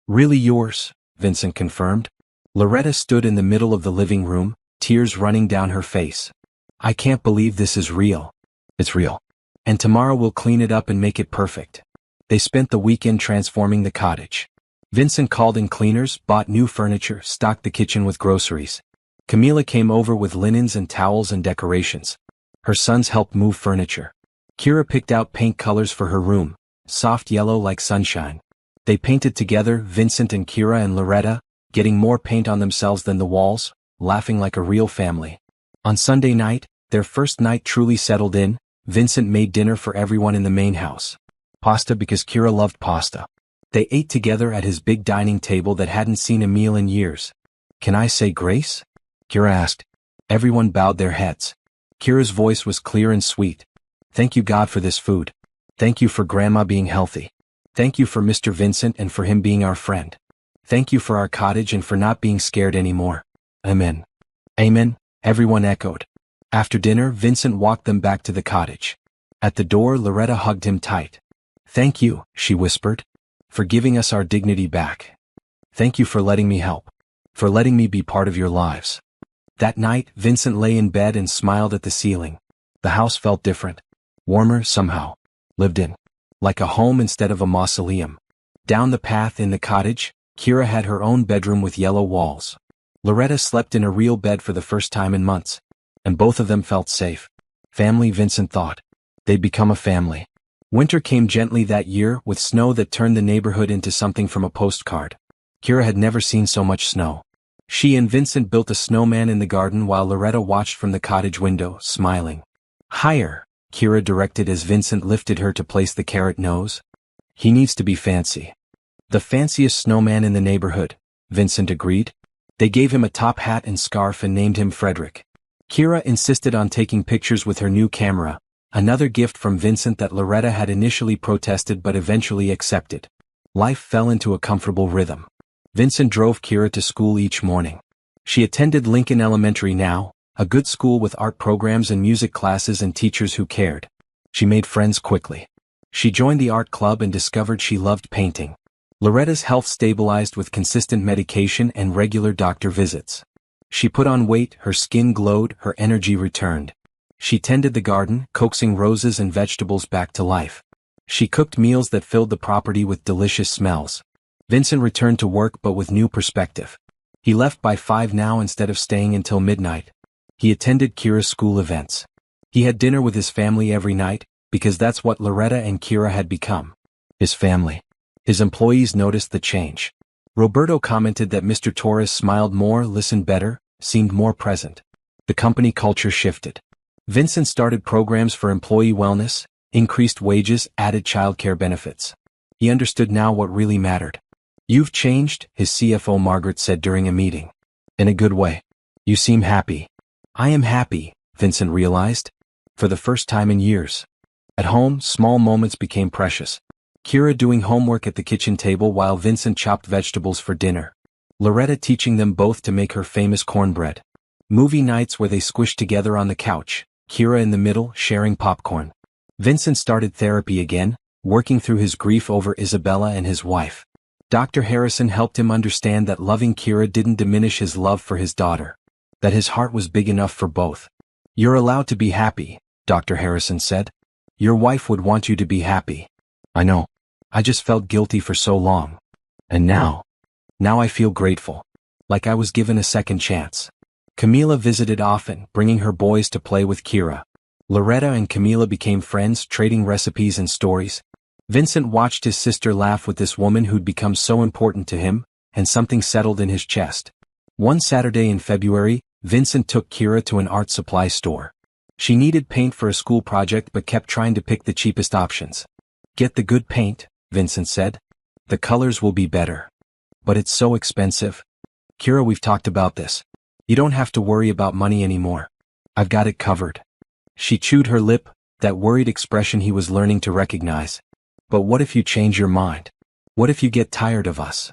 Really yours, Vincent confirmed. Loretta stood in the middle of the living room, tears running down her face. I can't believe this is real. It's real. And tomorrow we'll clean it up and make it perfect. They spent the weekend transforming the cottage. Vincent called in cleaners, bought new furniture, stocked the kitchen with groceries. Camila came over with linens and towels and decorations. Her sons helped move furniture. Kira picked out paint colors for her room, soft yellow like sunshine. They painted together, Vincent and Kira and Loretta, getting more paint on themselves than the walls, laughing like a real family. On Sunday night, their first night truly settled in, Vincent made dinner for everyone in the main house. Pasta because Kira loved pasta. They ate together at his big dining table that hadn't seen a meal in years. Can I say grace? Kira asked. Everyone bowed their heads. Kira's voice was clear and sweet. Thank you, God, for this food. Thank you for Grandma being healthy. Thank you for Mr. Vincent and for him being our friend. Thank you for our cottage and for not being scared anymore. Amen. Amen, everyone echoed. After dinner, Vincent walked them back to the cottage. At the door, Loretta hugged him tight. Thank you, she whispered, for giving us our dignity back. Thank you for letting me help. For letting me be part of your lives. That night, Vincent lay in bed and smiled at the ceiling. The house felt different. Warmer, somehow. Lived in. Like a home instead of a mausoleum. Down the path in the cottage, Kira had her own bedroom with yellow walls. Loretta slept in a real bed for the first time in months. And both of them felt safe. Family, Vincent thought. They'd become a family. Winter came gently that year, with snow that turned the neighborhood into something from a postcard. Kira had never seen so much snow. She and Vincent built a snowman in the garden while Loretta watched from the cottage window, smiling. Higher, Kira directed as Vincent lifted her to place the carrot nose. He needs to be fancy. The fanciest snowman in the neighborhood, Vincent agreed. They gave him a top hat and scarf and named him Frederick. Kira insisted on taking pictures with her new camera, another gift from Vincent that Loretta had initially protested but eventually accepted. Life fell into a comfortable rhythm. Vincent drove Kira to school each morning. She attended Lincoln Elementary now, a good school with art programs and music classes and teachers who cared. She made friends quickly. She joined the art club and discovered she loved painting. Loretta's health stabilized with consistent medication and regular doctor visits. She put on weight, her skin glowed, her energy returned. She tended the garden, coaxing roses and vegetables back to life. She cooked meals that filled the property with delicious smells. Vincent returned to work but with new perspective. He left by 5 now instead of staying until midnight. He attended Kira's school events. He had dinner with his family every night, because that's what Loretta and Kira had become. His family. His employees noticed the change. Roberto commented that Mr. Torres smiled more, listened better, seemed more present. The company culture shifted. Vincent started programs for employee wellness, increased wages, added childcare benefits. He understood now what really mattered. You've changed, his CFO Margaret said during a meeting. In a good way. You seem happy. I am happy, Vincent realized. For the first time in years. At home, small moments became precious. Kira doing homework at the kitchen table while Vincent chopped vegetables for dinner. Loretta teaching them both to make her famous cornbread. Movie nights where they squished together on the couch, Kira in the middle, sharing popcorn. Vincent started therapy again, working through his grief over Isabella and his wife. Dr. Harrison helped him understand that loving Kira didn't diminish his love for his daughter. That his heart was big enough for both. You're allowed to be happy, Dr. Harrison said. Your wife would want you to be happy. I know. I just felt guilty for so long. And now I feel grateful. Like I was given a second chance. Camila visited often, bringing her boys to play with Kira. Loretta and Camila became friends, trading recipes and stories. Vincent watched his sister laugh with this woman who'd become so important to him, and something settled in his chest. One Saturday in February, Vincent took Kira to an art supply store. She needed paint for a school project but kept trying to pick the cheapest options. Get the good paint, Vincent said. The colors will be better. But it's so expensive. Kira, we've talked about this. You don't have to worry about money anymore. I've got it covered. She chewed her lip, that worried expression he was learning to recognize. But what if you change your mind? What if you get tired of us?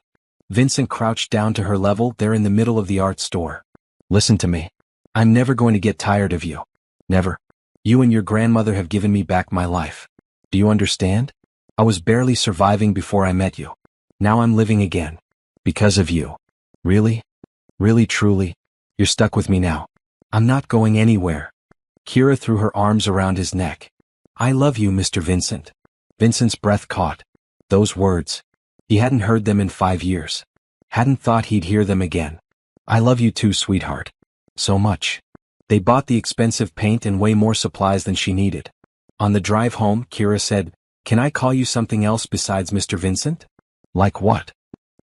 Vincent crouched down to her level there in the middle of the art store. Listen to me. I'm never going to get tired of you. Never. You and your grandmother have given me back my life. Do you understand? I was barely surviving before I met you. Now I'm living again. Because of you. Really? Really truly? You're stuck with me now. I'm not going anywhere. Kira threw her arms around his neck. I love you, Mr. Vincent. Vincent's breath caught. Those words. He hadn't heard them in 5 years. Hadn't thought he'd hear them again. I love you too, sweetheart. So much. They bought the expensive paint and way more supplies than she needed. On the drive home, Kira said, Can I call you something else besides Mr. Vincent? Like what?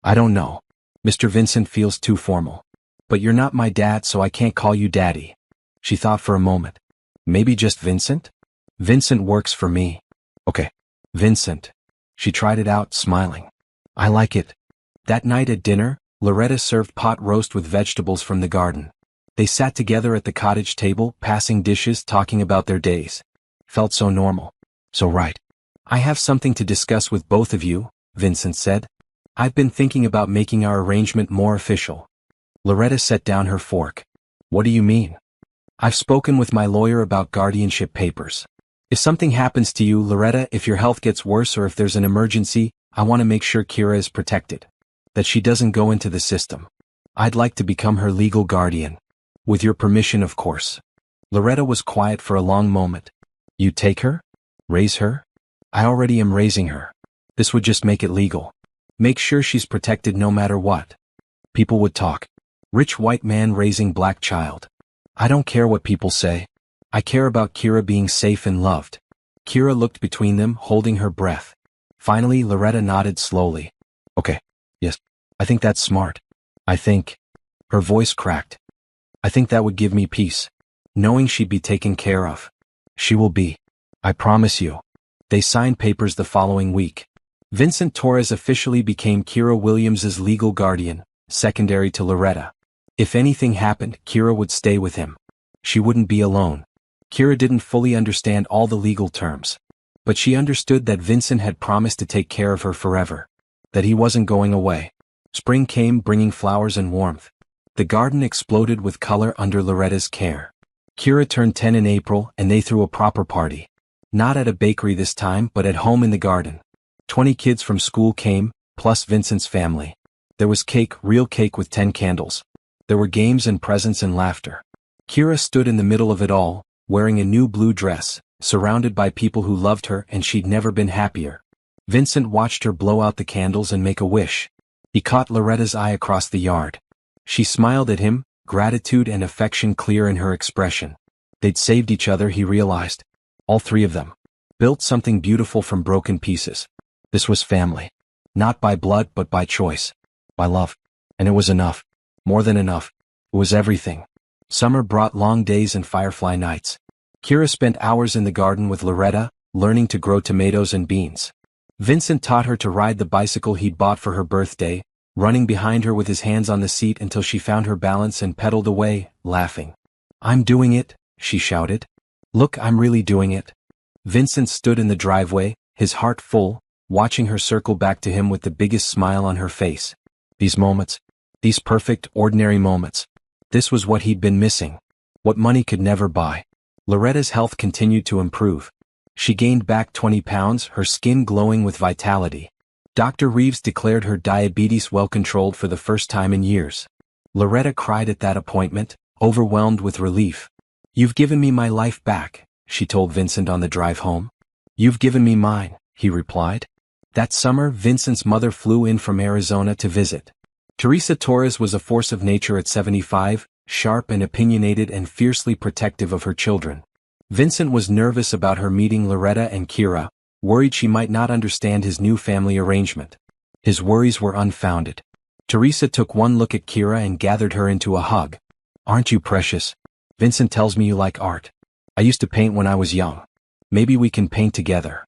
I don't know. Mr. Vincent feels too formal. But you're not my dad, so I can't call you daddy. She thought for a moment. Maybe just Vincent? Vincent works for me. Okay. Vincent. She tried it out, smiling. I like it. That night at dinner, Loretta served pot roast with vegetables from the garden. They sat together at the cottage table, passing dishes, talking about their days. Felt so normal. So right. I have something to discuss with both of you, Vincent said. I've been thinking about making our arrangement more official. Loretta set down her fork. What do you mean? I've spoken with my lawyer about guardianship papers. If something happens to you, Loretta, if your health gets worse or if there's an emergency, I want to make sure Kira is protected. That she doesn't go into the system. I'd like to become her legal guardian. With your permission, of course. Loretta was quiet for a long moment. You take her? Raise her? I already am raising her. This would just make it legal. Make sure she's protected no matter what. People would talk. Rich white man raising black child. I don't care what people say. I care about Kira being safe and loved. Kira looked between them, holding her breath. Finally, Loretta nodded slowly. Okay. Yes. I think that's smart. I think. Her voice cracked. I think that would give me peace. Knowing she'd be taken care of. She will be. I promise you. They signed papers the following week. Vincent Torres officially became Kira Williams's legal guardian, secondary to Loretta. If anything happened, Kira would stay with him. She wouldn't be alone. Kira didn't fully understand all the legal terms. But she understood that Vincent had promised to take care of her forever. That he wasn't going away. Spring came, bringing flowers and warmth. The garden exploded with color under Loretta's care. Kira turned 10 in April, and they threw a proper party. Not at a bakery this time, but at home in the garden. 20 kids from school came, plus Vincent's family. There was cake, real cake with 10 candles. There were games and presents and laughter. Kira stood in the middle of it all, wearing a new blue dress, surrounded by people who loved her, and she'd never been happier. Vincent watched her blow out the candles and make a wish. He caught Loretta's eye across the yard. She smiled at him, gratitude and affection clear in her expression. They'd saved each other, he realized. All three of them. Built something beautiful from broken pieces. This was family. Not by blood but by choice. By love. And it was enough. More than enough. It was everything. Summer brought long days and firefly nights. Kira spent hours in the garden with Loretta, learning to grow tomatoes and beans. Vincent taught her to ride the bicycle he'd bought for her birthday, running behind her with his hands on the seat until she found her balance and pedaled away, laughing. I'm doing it, she shouted. Look, I'm really doing it. Vincent stood in the driveway, his heart full, watching her circle back to him with the biggest smile on her face. These moments. These perfect, ordinary moments. This was what he'd been missing. What money could never buy. Loretta's health continued to improve. She gained back 20 pounds, her skin glowing with vitality. Dr. Reeves declared her diabetes well controlled for the first time in years. Loretta cried at that appointment, overwhelmed with relief. "You've given me my life back," she told Vincent on the drive home. "You've given me mine," he replied. That summer, Vincent's mother flew in from Arizona to visit. Teresa Torres was a force of nature at 75, sharp and opinionated and fiercely protective of her children. Vincent was nervous about her meeting Loretta and Kira, worried she might not understand his new family arrangement. His worries were unfounded. Teresa took one look at Kira and gathered her into a hug. "Aren't you precious? Vincent tells me you like art. I used to paint when I was young. Maybe we can paint together."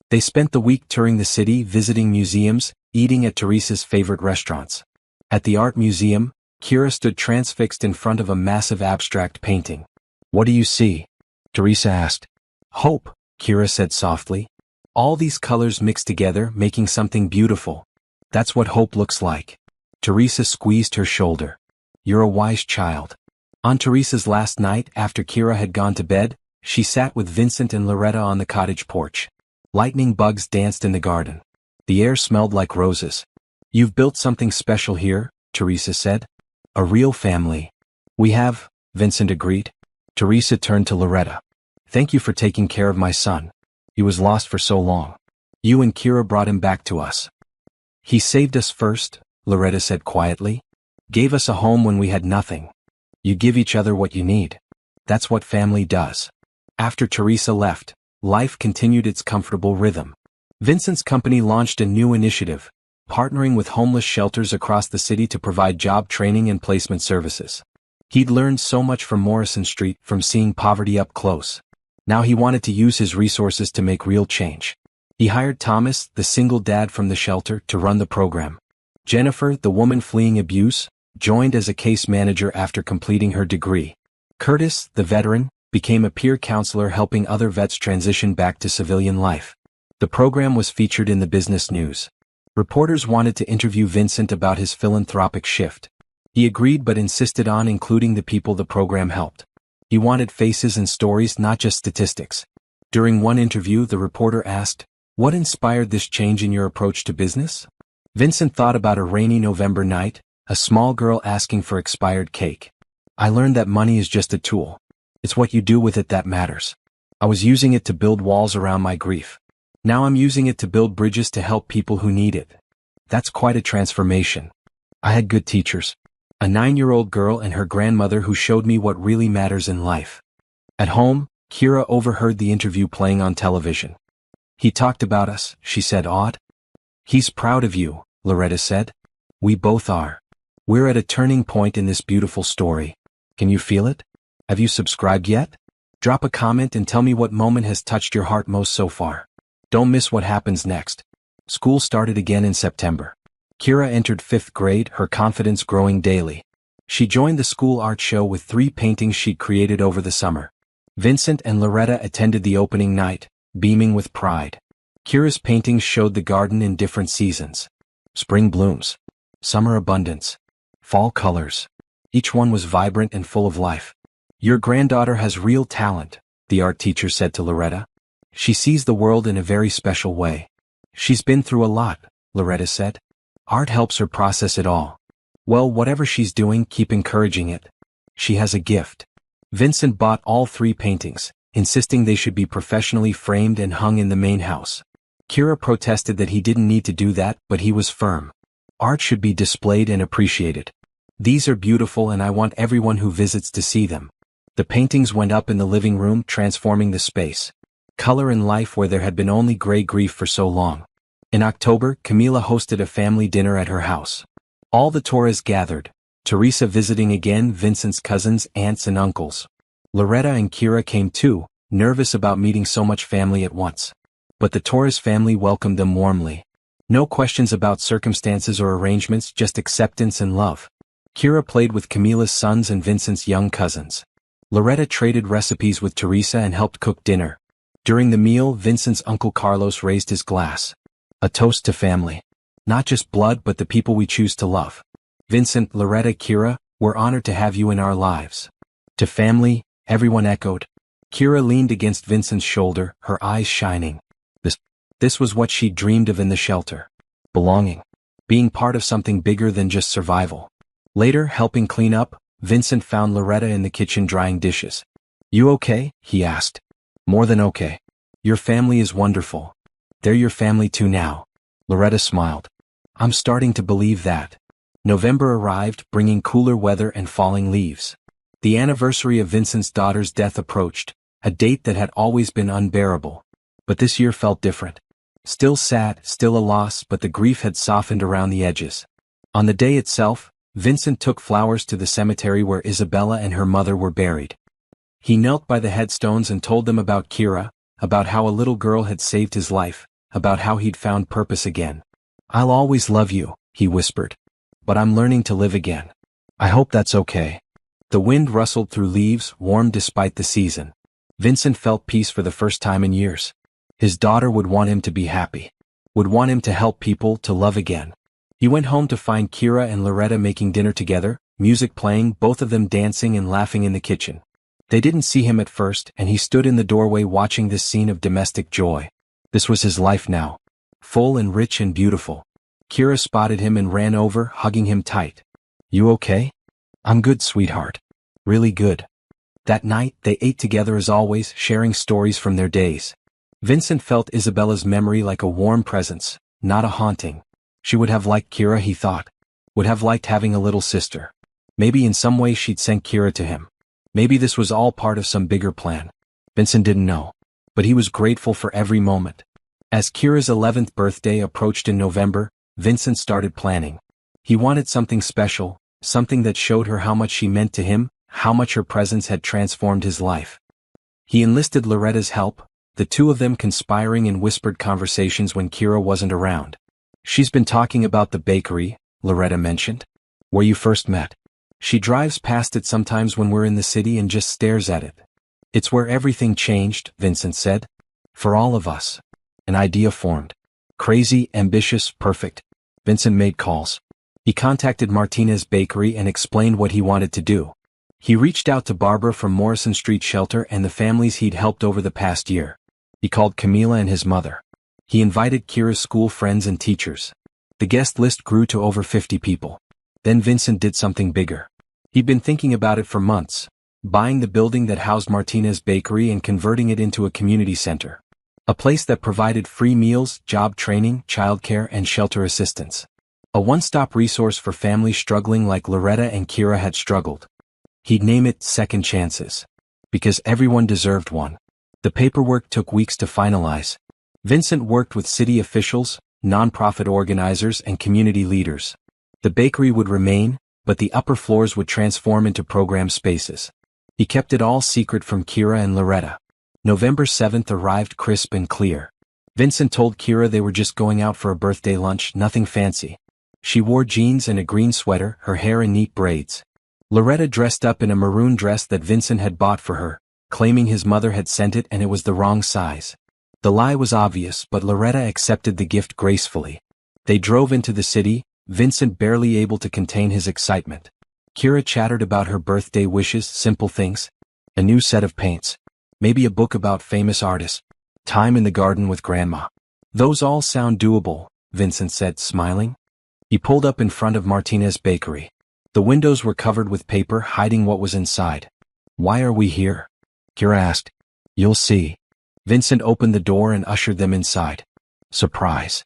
They spent the week touring the city, visiting museums, eating at Teresa's favorite restaurants. At the art museum, Kira stood transfixed in front of a massive abstract painting. "What do you see?" Teresa asked. "Hope," Kira said softly. "All these colors mixed together, making something beautiful. That's what hope looks like." Teresa squeezed her shoulder. "You're a wise child." On Teresa's last night, after Kira had gone to bed, she sat with Vincent and Loretta on the cottage porch. Lightning bugs danced in the garden. The air smelled like roses. "You've built something special here," Teresa said. "A real family." "We have," Vincent agreed. Teresa turned to Loretta. "Thank you for taking care of my son. He was lost for so long. You and Kira brought him back to us." "He saved us first," Loretta said quietly. "Gave us a home when we had nothing. You give each other what you need. That's what family does." After Teresa left, life continued its comfortable rhythm. Vincent's company launched a new initiative, partnering with homeless shelters across the city to provide job training and placement services. He'd learned so much from Morrison Street, from seeing poverty up close. Now he wanted to use his resources to make real change. He hired Thomas, the single dad from the shelter, to run the program. Jennifer, the woman fleeing abuse, joined as a case manager after completing her degree. Curtis, the veteran, became a peer counselor helping other vets transition back to civilian life. The program was featured in the business news. Reporters wanted to interview Vincent about his philanthropic shift. He agreed but insisted on including the people the program helped. He wanted faces and stories, not just statistics. During one interview, the reporter asked, "What inspired this change in your approach to business?" Vincent thought about a rainy November night, a small girl asking for expired cake. "I learned that money is just a tool. It's what you do with it that matters. I was using it to build walls around my grief. Now I'm using it to build bridges to help people who need it." That's quite a transformation. "I had good teachers. A 9-year-old girl and her grandmother who showed me what really matters in life." At home, Kira overheard the interview playing on television. "He talked about us," she said, awed. "He's proud of you," Loretta said. "We both are. We're at a turning point in this beautiful story. Can you feel it? Have you subscribed yet? Drop a comment and tell me what moment has touched your heart most so far. Don't miss what happens next." School started again in September. Kira entered 5th grade, her confidence growing daily. She joined the school art show with 3 paintings she'd created over the summer. Vincent and Loretta attended the opening night, beaming with pride. Kira's paintings showed the garden in different seasons. Spring blooms, summer abundance, fall colors. Each one was vibrant and full of life. "Your granddaughter has real talent," the art teacher said to Loretta. "She sees the world in a very special way." "She's been through a lot," Loretta said. "Art helps her process it all." "Well, whatever she's doing, keep encouraging it. She has a gift." Vincent bought all 3 paintings, insisting they should be professionally framed and hung in the main house. Kira protested that he didn't need to do that, but he was firm. "Art should be displayed and appreciated. These are beautiful and I want everyone who visits to see them." The paintings went up in the living room, transforming the space. Color and life where there had been only gray grief for so long. In October, Camila hosted a family dinner at her house. All the Torres gathered, Teresa visiting again, Vincent's cousins, aunts and uncles. Loretta and Kira came too, nervous about meeting so much family at once. But the Torres family welcomed them warmly. No questions about circumstances or arrangements, just acceptance and love. Kira played with Camila's sons and Vincent's young cousins. Loretta traded recipes with Teresa and helped cook dinner. During the meal, Vincent's uncle Carlos raised his glass. A toast to family. Not just blood but the people we choose to love. "Vincent, Loretta, Kira, we're honored to have you in our lives." "To family," everyone echoed. Kira leaned against Vincent's shoulder, her eyes shining. This was what she'd dreamed of in the shelter. Belonging. Being part of something bigger than just survival. Later, helping clean up, Vincent found Loretta in the kitchen drying dishes. You okay? He asked. More than okay. Your family is wonderful. They're your family too now. Loretta smiled. I'm starting to believe that. November arrived, bringing cooler weather and falling leaves. The anniversary of Vincent's daughter's death approached, a date that had always been unbearable. But this year felt different. Still sad, still a loss, but the grief had softened around the edges. On the day itself, Vincent took flowers to the cemetery where Isabella and her mother were buried. He knelt by the headstones and told them about Kira, about how a little girl had saved his life, about how he'd found purpose again. I'll always love you, he whispered. But I'm learning to live again. I hope that's okay. The wind rustled through leaves, warm despite the season. Vincent felt peace for the first time in years. His daughter would want him to be happy. Would want him to help people, to love again. He went home to find Kira and Loretta making dinner together, music playing, both of them dancing and laughing in the kitchen. They didn't see him at first, and he stood in the doorway watching this scene of domestic joy. This was his life now. Full and rich and beautiful. Kira spotted him and ran over, hugging him tight. You okay? I'm good, sweetheart. Really good. That night, they ate together as always, sharing stories from their days. Vincent felt Isabella's memory like a warm presence, not a haunting. She would have liked Kira, he thought. Would have liked having a little sister. Maybe in some way she'd sent Kira to him. Maybe this was all part of some bigger plan. Vincent didn't know. But he was grateful for every moment. As Kira's 11th birthday approached in November, Vincent started planning. He wanted something special, something that showed her how much she meant to him, how much her presence had transformed his life. He enlisted Loretta's help, the two of them conspiring in whispered conversations when Kira wasn't around. She's been talking about the bakery, Loretta mentioned. Where you first met. She drives past it sometimes when we're in the city and just stares at it. It's where everything changed, Vincent said. For all of us. An idea formed. Crazy, ambitious, perfect. Vincent made calls. He contacted Martinez Bakery and explained what he wanted to do. He reached out to Barbara from Morrison Street Shelter and the families he'd helped over the past year. He called Camila and his mother. He invited Kira's school friends and teachers. The guest list grew to over 50 people. Then Vincent did something bigger. He'd been thinking about it for months, buying the building that housed Martinez Bakery and converting it into a community center. A place that provided free meals, job training, childcare, and shelter assistance. A one-stop resource for families struggling like Loretta and Kira had struggled. He'd name it Second Chances. Because everyone deserved one. The paperwork took weeks to finalize. Vincent worked with city officials, nonprofit organizers, and community leaders. The bakery would remain, but the upper floors would transform into program spaces. He kept it all secret from Kira and Loretta. November 7th arrived crisp and clear. Vincent told Kira they were just going out for a birthday lunch, nothing fancy. She wore jeans and a green sweater, her hair in neat braids. Loretta dressed up in a maroon dress that Vincent had bought for her, claiming his mother had sent it and it was the wrong size. The lie was obvious, but Loretta accepted the gift gracefully. They drove into the city, Vincent barely able to contain his excitement. Kira chattered about her birthday wishes, simple things. A new set of paints. Maybe a book about famous artists. Time in the garden with Grandma. Those all sound doable, Vincent said, smiling. He pulled up in front of Martinez Bakery. The windows were covered with paper hiding what was inside. Why are we here? Kira asked. You'll see. Vincent opened the door and ushered them inside. Surprise.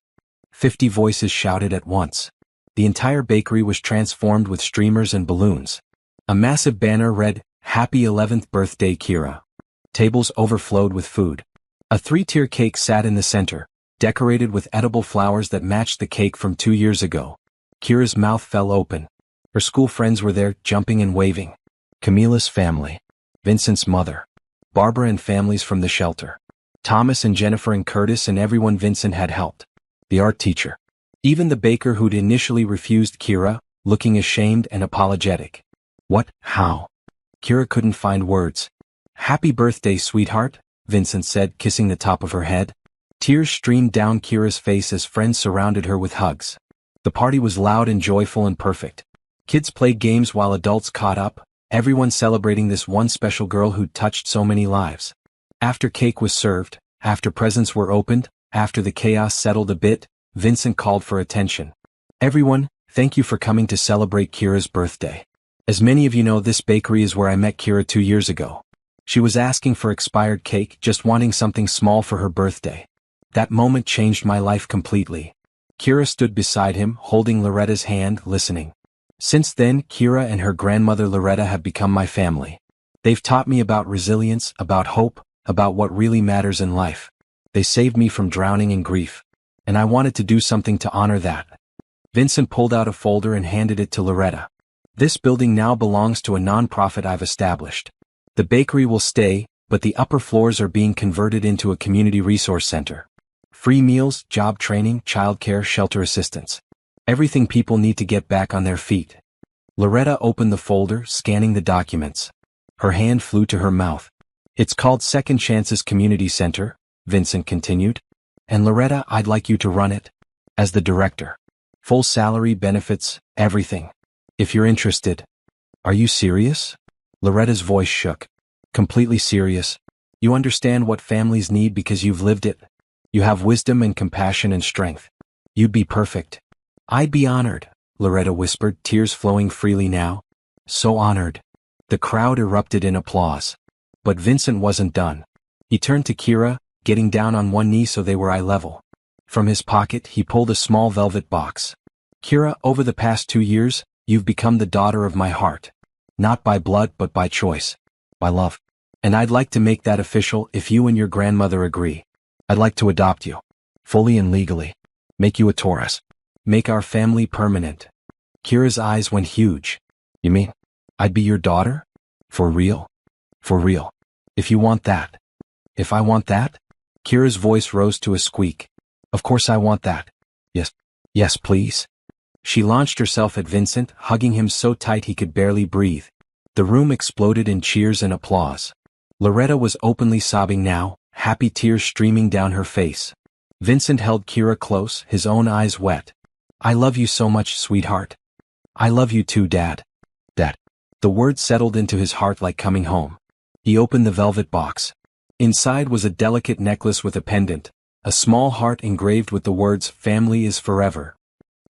50 voices shouted at once. The entire bakery was transformed with streamers and balloons. A massive banner read, Happy 11th Birthday, Kira. Tables overflowed with food. A 3-tier cake sat in the center, decorated with edible flowers that matched the cake from 2 years ago. Kira's mouth fell open. Her school friends were there, jumping and waving. Camila's family. Vincent's mother. Barbara and families from the shelter. Thomas and Jennifer and Curtis and everyone Vincent had helped. The art teacher. Even the baker who'd initially refused Kira, looking ashamed and apologetic. What? How? Kira couldn't find words. Happy birthday, sweetheart, Vincent said, kissing the top of her head. Tears streamed down Kira's face as friends surrounded her with hugs. The party was loud and joyful and perfect. Kids played games while adults caught up, everyone celebrating this one special girl who'd touched so many lives. After cake was served, after presents were opened, after the chaos settled a bit, Vincent called for attention. Everyone, thank you for coming to celebrate Kira's birthday. As many of you know, this bakery is where I met Kira 2 years ago. She was asking for expired cake, just wanting something small for her birthday. That moment changed my life completely. Kira stood beside him, holding Loretta's hand, listening. Since then, Kira and her grandmother Loretta have become my family. They've taught me about resilience, about hope, about what really matters in life. They saved me from drowning in grief. And I wanted to do something to honor that. Vincent pulled out a folder and handed it to Loretta. This building now belongs to a non-profit I've established. The bakery will stay, but the upper floors are being converted into a community resource center. Free meals, job training, childcare, shelter assistance. Everything people need to get back on their feet. Loretta opened the folder, scanning the documents. Her hand flew to her mouth. It's called Second Chances Community Center, Vincent continued. And Loretta, I'd like you to run it. As the director. Full salary, benefits, everything. If you're interested. Are you serious? Loretta's voice shook. Completely serious. You understand what families need because you've lived it. You have wisdom and compassion and strength. You'd be perfect. I'd be honored, Loretta whispered, tears flowing freely now. So honored. The crowd erupted in applause. But Vincent wasn't done. He turned to Kira, getting down on one knee so they were eye level. From his pocket, he pulled a small velvet box. Kira, over the past 2 years, you've become the daughter of my heart. Not by blood but by choice. By love. And I'd like to make that official if you and your grandmother agree. I'd like to adopt you. Fully and legally. Make you a Taurus. Make our family permanent. Kira's eyes went huge. You mean, I'd be your daughter? For real? For real. If you want that. If I want that? Kira's voice rose to a squeak. Of course I want that. Yes. Yes, please. She launched herself at Vincent, hugging him so tight he could barely breathe. The room exploded in cheers and applause. Loretta was openly sobbing now, happy tears streaming down her face. Vincent held Kira close, his own eyes wet. I love you so much, sweetheart. I love you too, Dad. Dad. The words settled into his heart like coming home. He opened the velvet box. Inside was a delicate necklace with a pendant, a small heart engraved with the words, "Family is forever."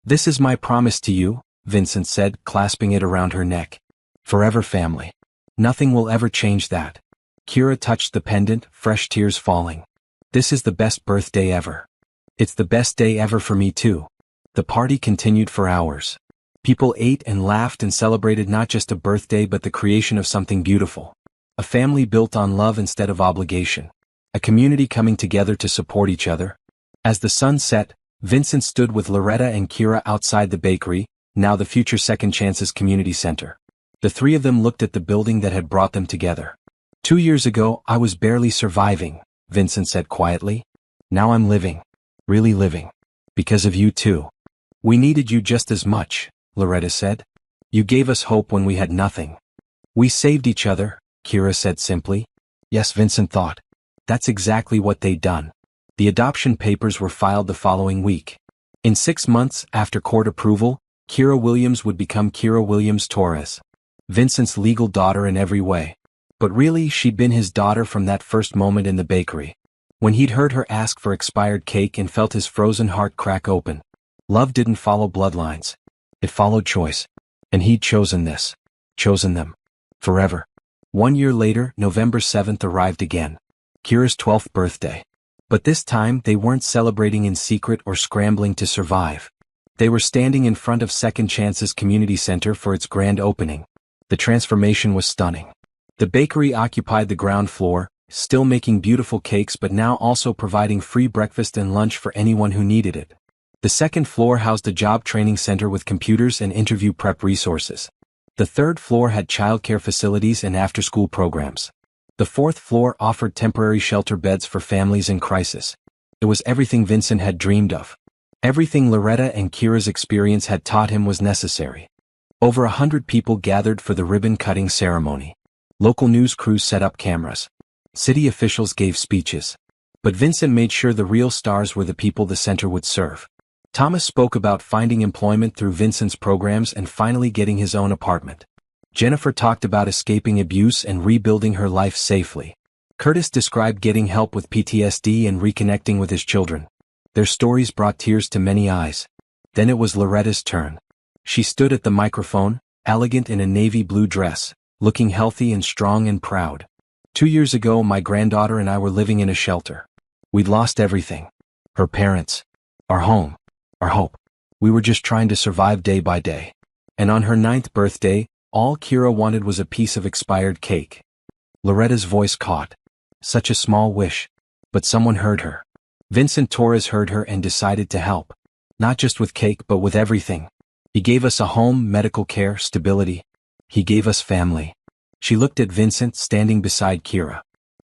This is my promise to you, Vincent said, clasping it around her neck. Forever, family. Nothing will ever change that. Kira touched the pendant, fresh tears falling. This is the best birthday ever. It's the best day ever for me too. The party continued for hours. People ate and laughed and celebrated not just a birthday but the creation of something beautiful. A family built on love instead of obligation. A community coming together to support each other. As the sun set, Vincent stood with Loretta and Kira outside the bakery, now the future Second Chances Community Center. The three of them looked at the building that had brought them together. 2 years ago, I was barely surviving, Vincent said quietly. Now I'm living. Really living. Because of you too. We needed you just as much, Loretta said. You gave us hope when we had nothing. We saved each other, Kira said simply. Yes, Vincent thought. That's exactly what they'd done. The adoption papers were filed the following week. In 6 months after court approval, Kira Williams would become Kira Williams Torres. Vincent's legal daughter in every way. But really, she'd been his daughter from that first moment in the bakery. When he'd heard her ask for expired cake and felt his frozen heart crack open. Love didn't follow bloodlines. It followed choice. And he'd chosen this. Chosen them. Forever. 1 year later, November 7th arrived again. Kira's 12th birthday. But this time, they weren't celebrating in secret or scrambling to survive. They were standing in front of Second Chances Community Center for its grand opening. The transformation was stunning. The bakery occupied the ground floor, still making beautiful cakes but now also providing free breakfast and lunch for anyone who needed it. The second floor housed a job training center with computers and interview prep resources. The third floor had childcare facilities and after-school programs. The fourth floor offered temporary shelter beds for families in crisis. It was everything Vincent had dreamed of. Everything Loretta and Kira's experience had taught him was necessary. Over 100 people gathered for the ribbon-cutting ceremony. Local news crews set up cameras. City officials gave speeches. But Vincent made sure the real stars were the people the center would serve. Thomas spoke about finding employment through Vincent's programs and finally getting his own apartment. Jennifer talked about escaping abuse and rebuilding her life safely. Curtis described getting help with PTSD and reconnecting with his children. Their stories brought tears to many eyes. Then it was Loretta's turn. She stood at the microphone, elegant in a navy blue dress, looking healthy and strong and proud. 2 years ago, my granddaughter and I were living in a shelter. We'd lost everything. Her parents, our home, our hope. We were just trying to survive day by day. And on her 9th birthday, all Kira wanted was a piece of expired cake. Loretta's voice caught. Such a small wish. But someone heard her. Vincent Torres heard her and decided to help. Not just with cake but with everything. He gave us a home, medical care, stability. He gave us family. She looked at Vincent standing beside Kira.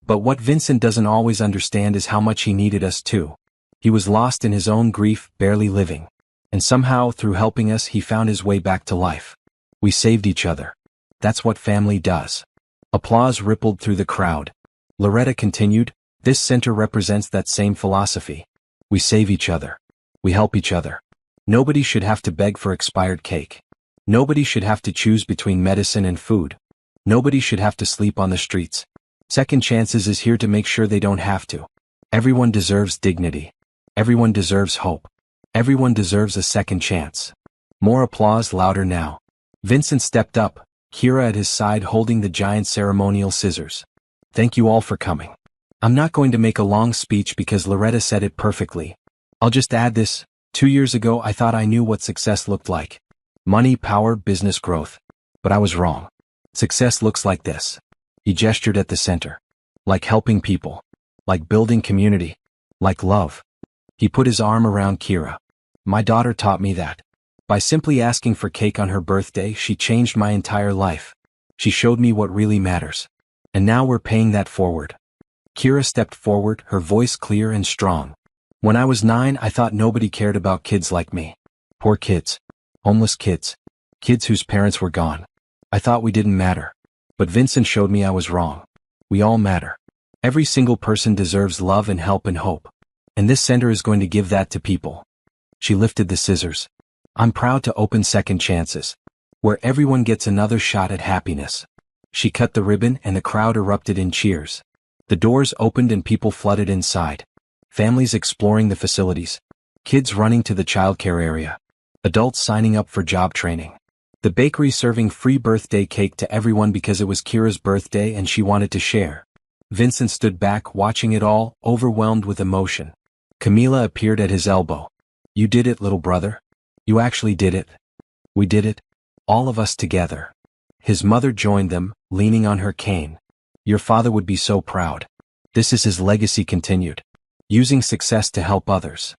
But what Vincent doesn't always understand is how much he needed us too. He was lost in his own grief, barely living. And somehow, through helping us, he found his way back to life. We saved each other. That's what family does. Applause rippled through the crowd. Loretta continued, "This center represents that same philosophy. We save each other. We help each other. Nobody should have to beg for expired cake. Nobody should have to choose between medicine and food. Nobody should have to sleep on the streets. Second Chances is here to make sure they don't have to. Everyone deserves dignity. Everyone deserves hope. Everyone deserves a second chance." More applause, louder now. Vincent stepped up, Kira at his side holding the giant ceremonial scissors. "Thank you all for coming. I'm not going to make a long speech because Loretta said it perfectly. I'll just add this: 2 years ago I thought I knew what success looked like. Money, power, business growth. But I was wrong. Success looks like this." He gestured at the center. "Like helping people. Like building community. Like love." He put his arm around Kira. "My daughter taught me that. By simply asking for cake on her birthday, she changed my entire life. She showed me what really matters. And now we're paying that forward." Kira stepped forward, her voice clear and strong. "When I was 9, I thought nobody cared about kids like me. Poor kids. Homeless kids. Kids whose parents were gone. I thought we didn't matter. But Vincent showed me I was wrong. We all matter. Every single person deserves love and help and hope. And this center is going to give that to people." She lifted the scissors. "I'm proud to open Second Chances, where everyone gets another shot at happiness." She cut the ribbon and the crowd erupted in cheers. The doors opened and people flooded inside. Families exploring the facilities. Kids running to the childcare area. Adults signing up for job training. The bakery serving free birthday cake to everyone because it was Kira's birthday and she wanted to share. Vincent stood back watching it all, overwhelmed with emotion. Camila appeared at his elbow. "You did it, little brother. You actually did it. We did it. All of us together." His mother joined them, leaning on her cane. "Your father would be so proud. This is his legacy," continued. "Using success to help others.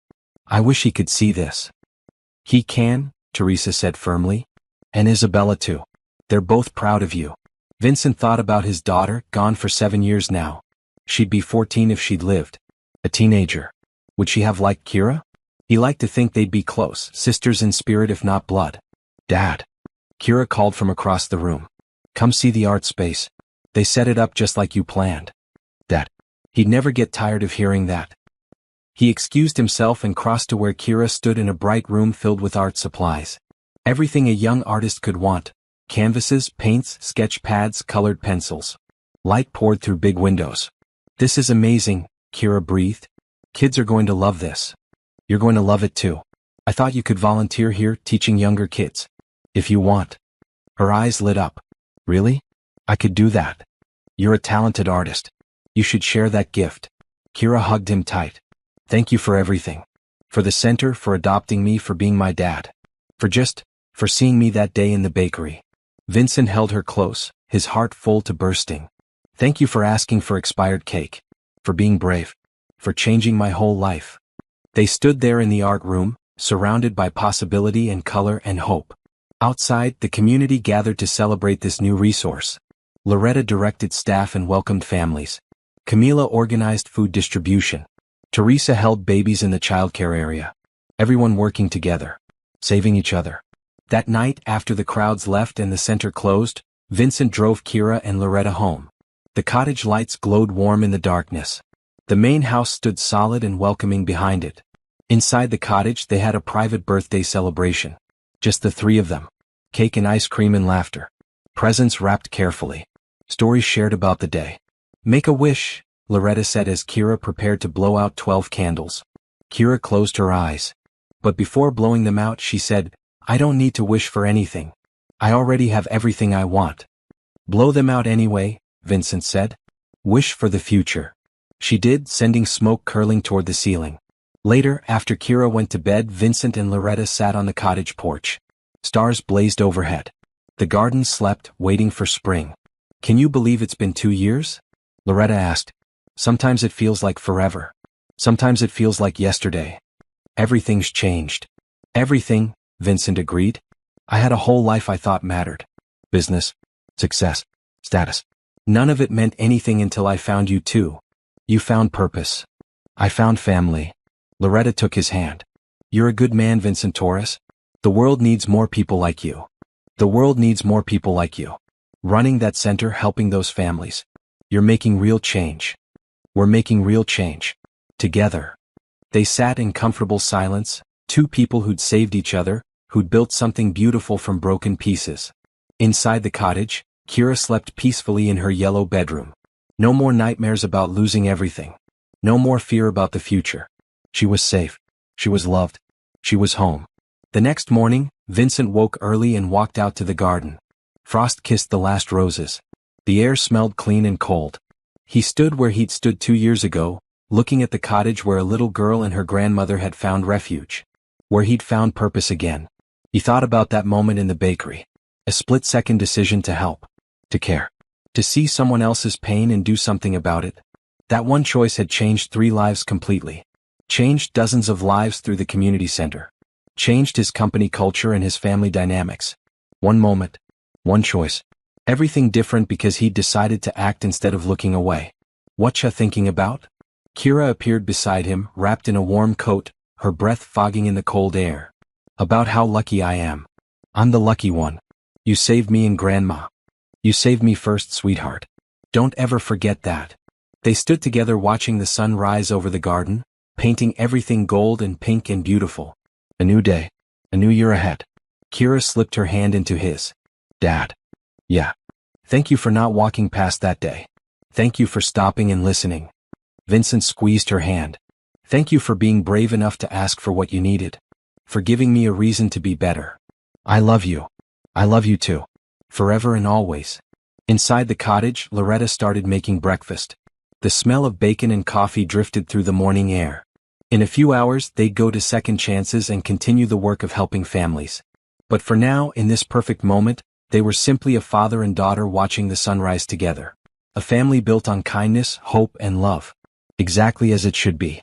I wish he could see this." "He can," Teresa said firmly. "And Isabella too. They're both proud of you." Vincent thought about his daughter, gone for 7 years now. She'd be 14 if she'd lived. A teenager. Would she have liked Kira? He liked to think they'd be close, sisters in spirit if not blood. "Dad." Kira called from across the room. "Come see the art space. They set it up just like you planned." Dad. He'd never get tired of hearing that. He excused himself and crossed to where Kira stood in a bright room filled with art supplies. Everything a young artist could want. Canvases, paints, sketch pads, colored pencils. Light poured through big windows. "This is amazing," Kira breathed. "Kids are going to love this. You're going to love it too. I thought you could volunteer here teaching younger kids. If you want." Her eyes lit up. "Really? I could do that. You're a talented artist. You should share that gift." Kira hugged him tight. "Thank you for everything. For the center, for adopting me, for being my dad. For seeing me that day in the bakery." Vincent held her close, his heart full to bursting. "Thank you for asking for expired cake. For being brave. For changing my whole life." They stood there in the art room, surrounded by possibility and color and hope. Outside, the community gathered to celebrate this new resource. Loretta directed staff and welcomed families. Camila organized food distribution. Teresa held babies in the childcare area. Everyone working together. Saving each other. That night, after the crowds left and the center closed, Vincent drove Kira and Loretta home. The cottage lights glowed warm in the darkness. The main house stood solid and welcoming behind it. Inside the cottage, they had a private birthday celebration. Just the three of them. Cake and ice cream and laughter. Presents wrapped carefully. Stories shared about the day. "Make a wish," Loretta said as Kira prepared to blow out 12 candles. Kira closed her eyes. But before blowing them out, she said, "I don't need to wish for anything. I already have everything I want." "Blow them out anyway," Vincent said. Wish for the future. She did, sending smoke curling toward the ceiling. Later, after Kira went to bed, Vincent and Loretta sat on the cottage porch. Stars blazed overhead. The garden slept, waiting for spring. Can you believe it's been 2 years? Loretta asked. Sometimes it feels like forever. Sometimes it feels like yesterday. Everything's changed. Everything, Vincent agreed. I had a whole life I thought mattered. Business, success, status. None of it meant anything until I found you too. You found purpose. I found family. Loretta took his hand. You're a good man, Vincent Torres. The world needs more people like you. The world needs more people like you. Running that center, helping those families. You're making real change. We're making real change. Together. They sat in comfortable silence, two people who'd saved each other, who'd built something beautiful from broken pieces. Inside the cottage, Kira slept peacefully in her yellow bedroom. No more nightmares about losing everything. No more fear about the future. She was safe. She was loved. She was home. The next morning, Vincent woke early and walked out to the garden. Frost kissed the last roses. The air smelled clean and cold. He stood where he'd stood 2 years ago, looking at the cottage where a little girl and her grandmother had found refuge. Where he'd found purpose again. He thought about that moment in the bakery. A split-second decision to help. To care. To see someone else's pain and do something about it. That one choice had changed 3 lives completely. Changed dozens of lives through the community center. Changed his company culture and his family dynamics. One moment. One choice. Everything different because he'd decided to act instead of looking away. Whatcha thinking about? Kira appeared beside him, wrapped in a warm coat, her breath fogging in the cold air. About how lucky I am. I'm the lucky one. You saved me and Grandma. You saved me first, sweetheart. Don't ever forget that. They stood together watching the sun rise over the garden, painting everything gold and pink and beautiful. A new day. A new year ahead. Kira slipped her hand into his. Dad. Yeah. Thank you for not walking past that day. Thank you for stopping and listening. Vincent squeezed her hand. Thank you for being brave enough to ask for what you needed. For giving me a reason to be better. I love you. I love you too. Forever and always. Inside the cottage, Loretta started making breakfast. The smell of bacon and coffee drifted through the morning air. In a few hours, they'd go to Second Chances and continue the work of helping families. But for now, in this perfect moment, they were simply a father and daughter watching the sunrise together. A family built on kindness, hope, and love. Exactly as it should be.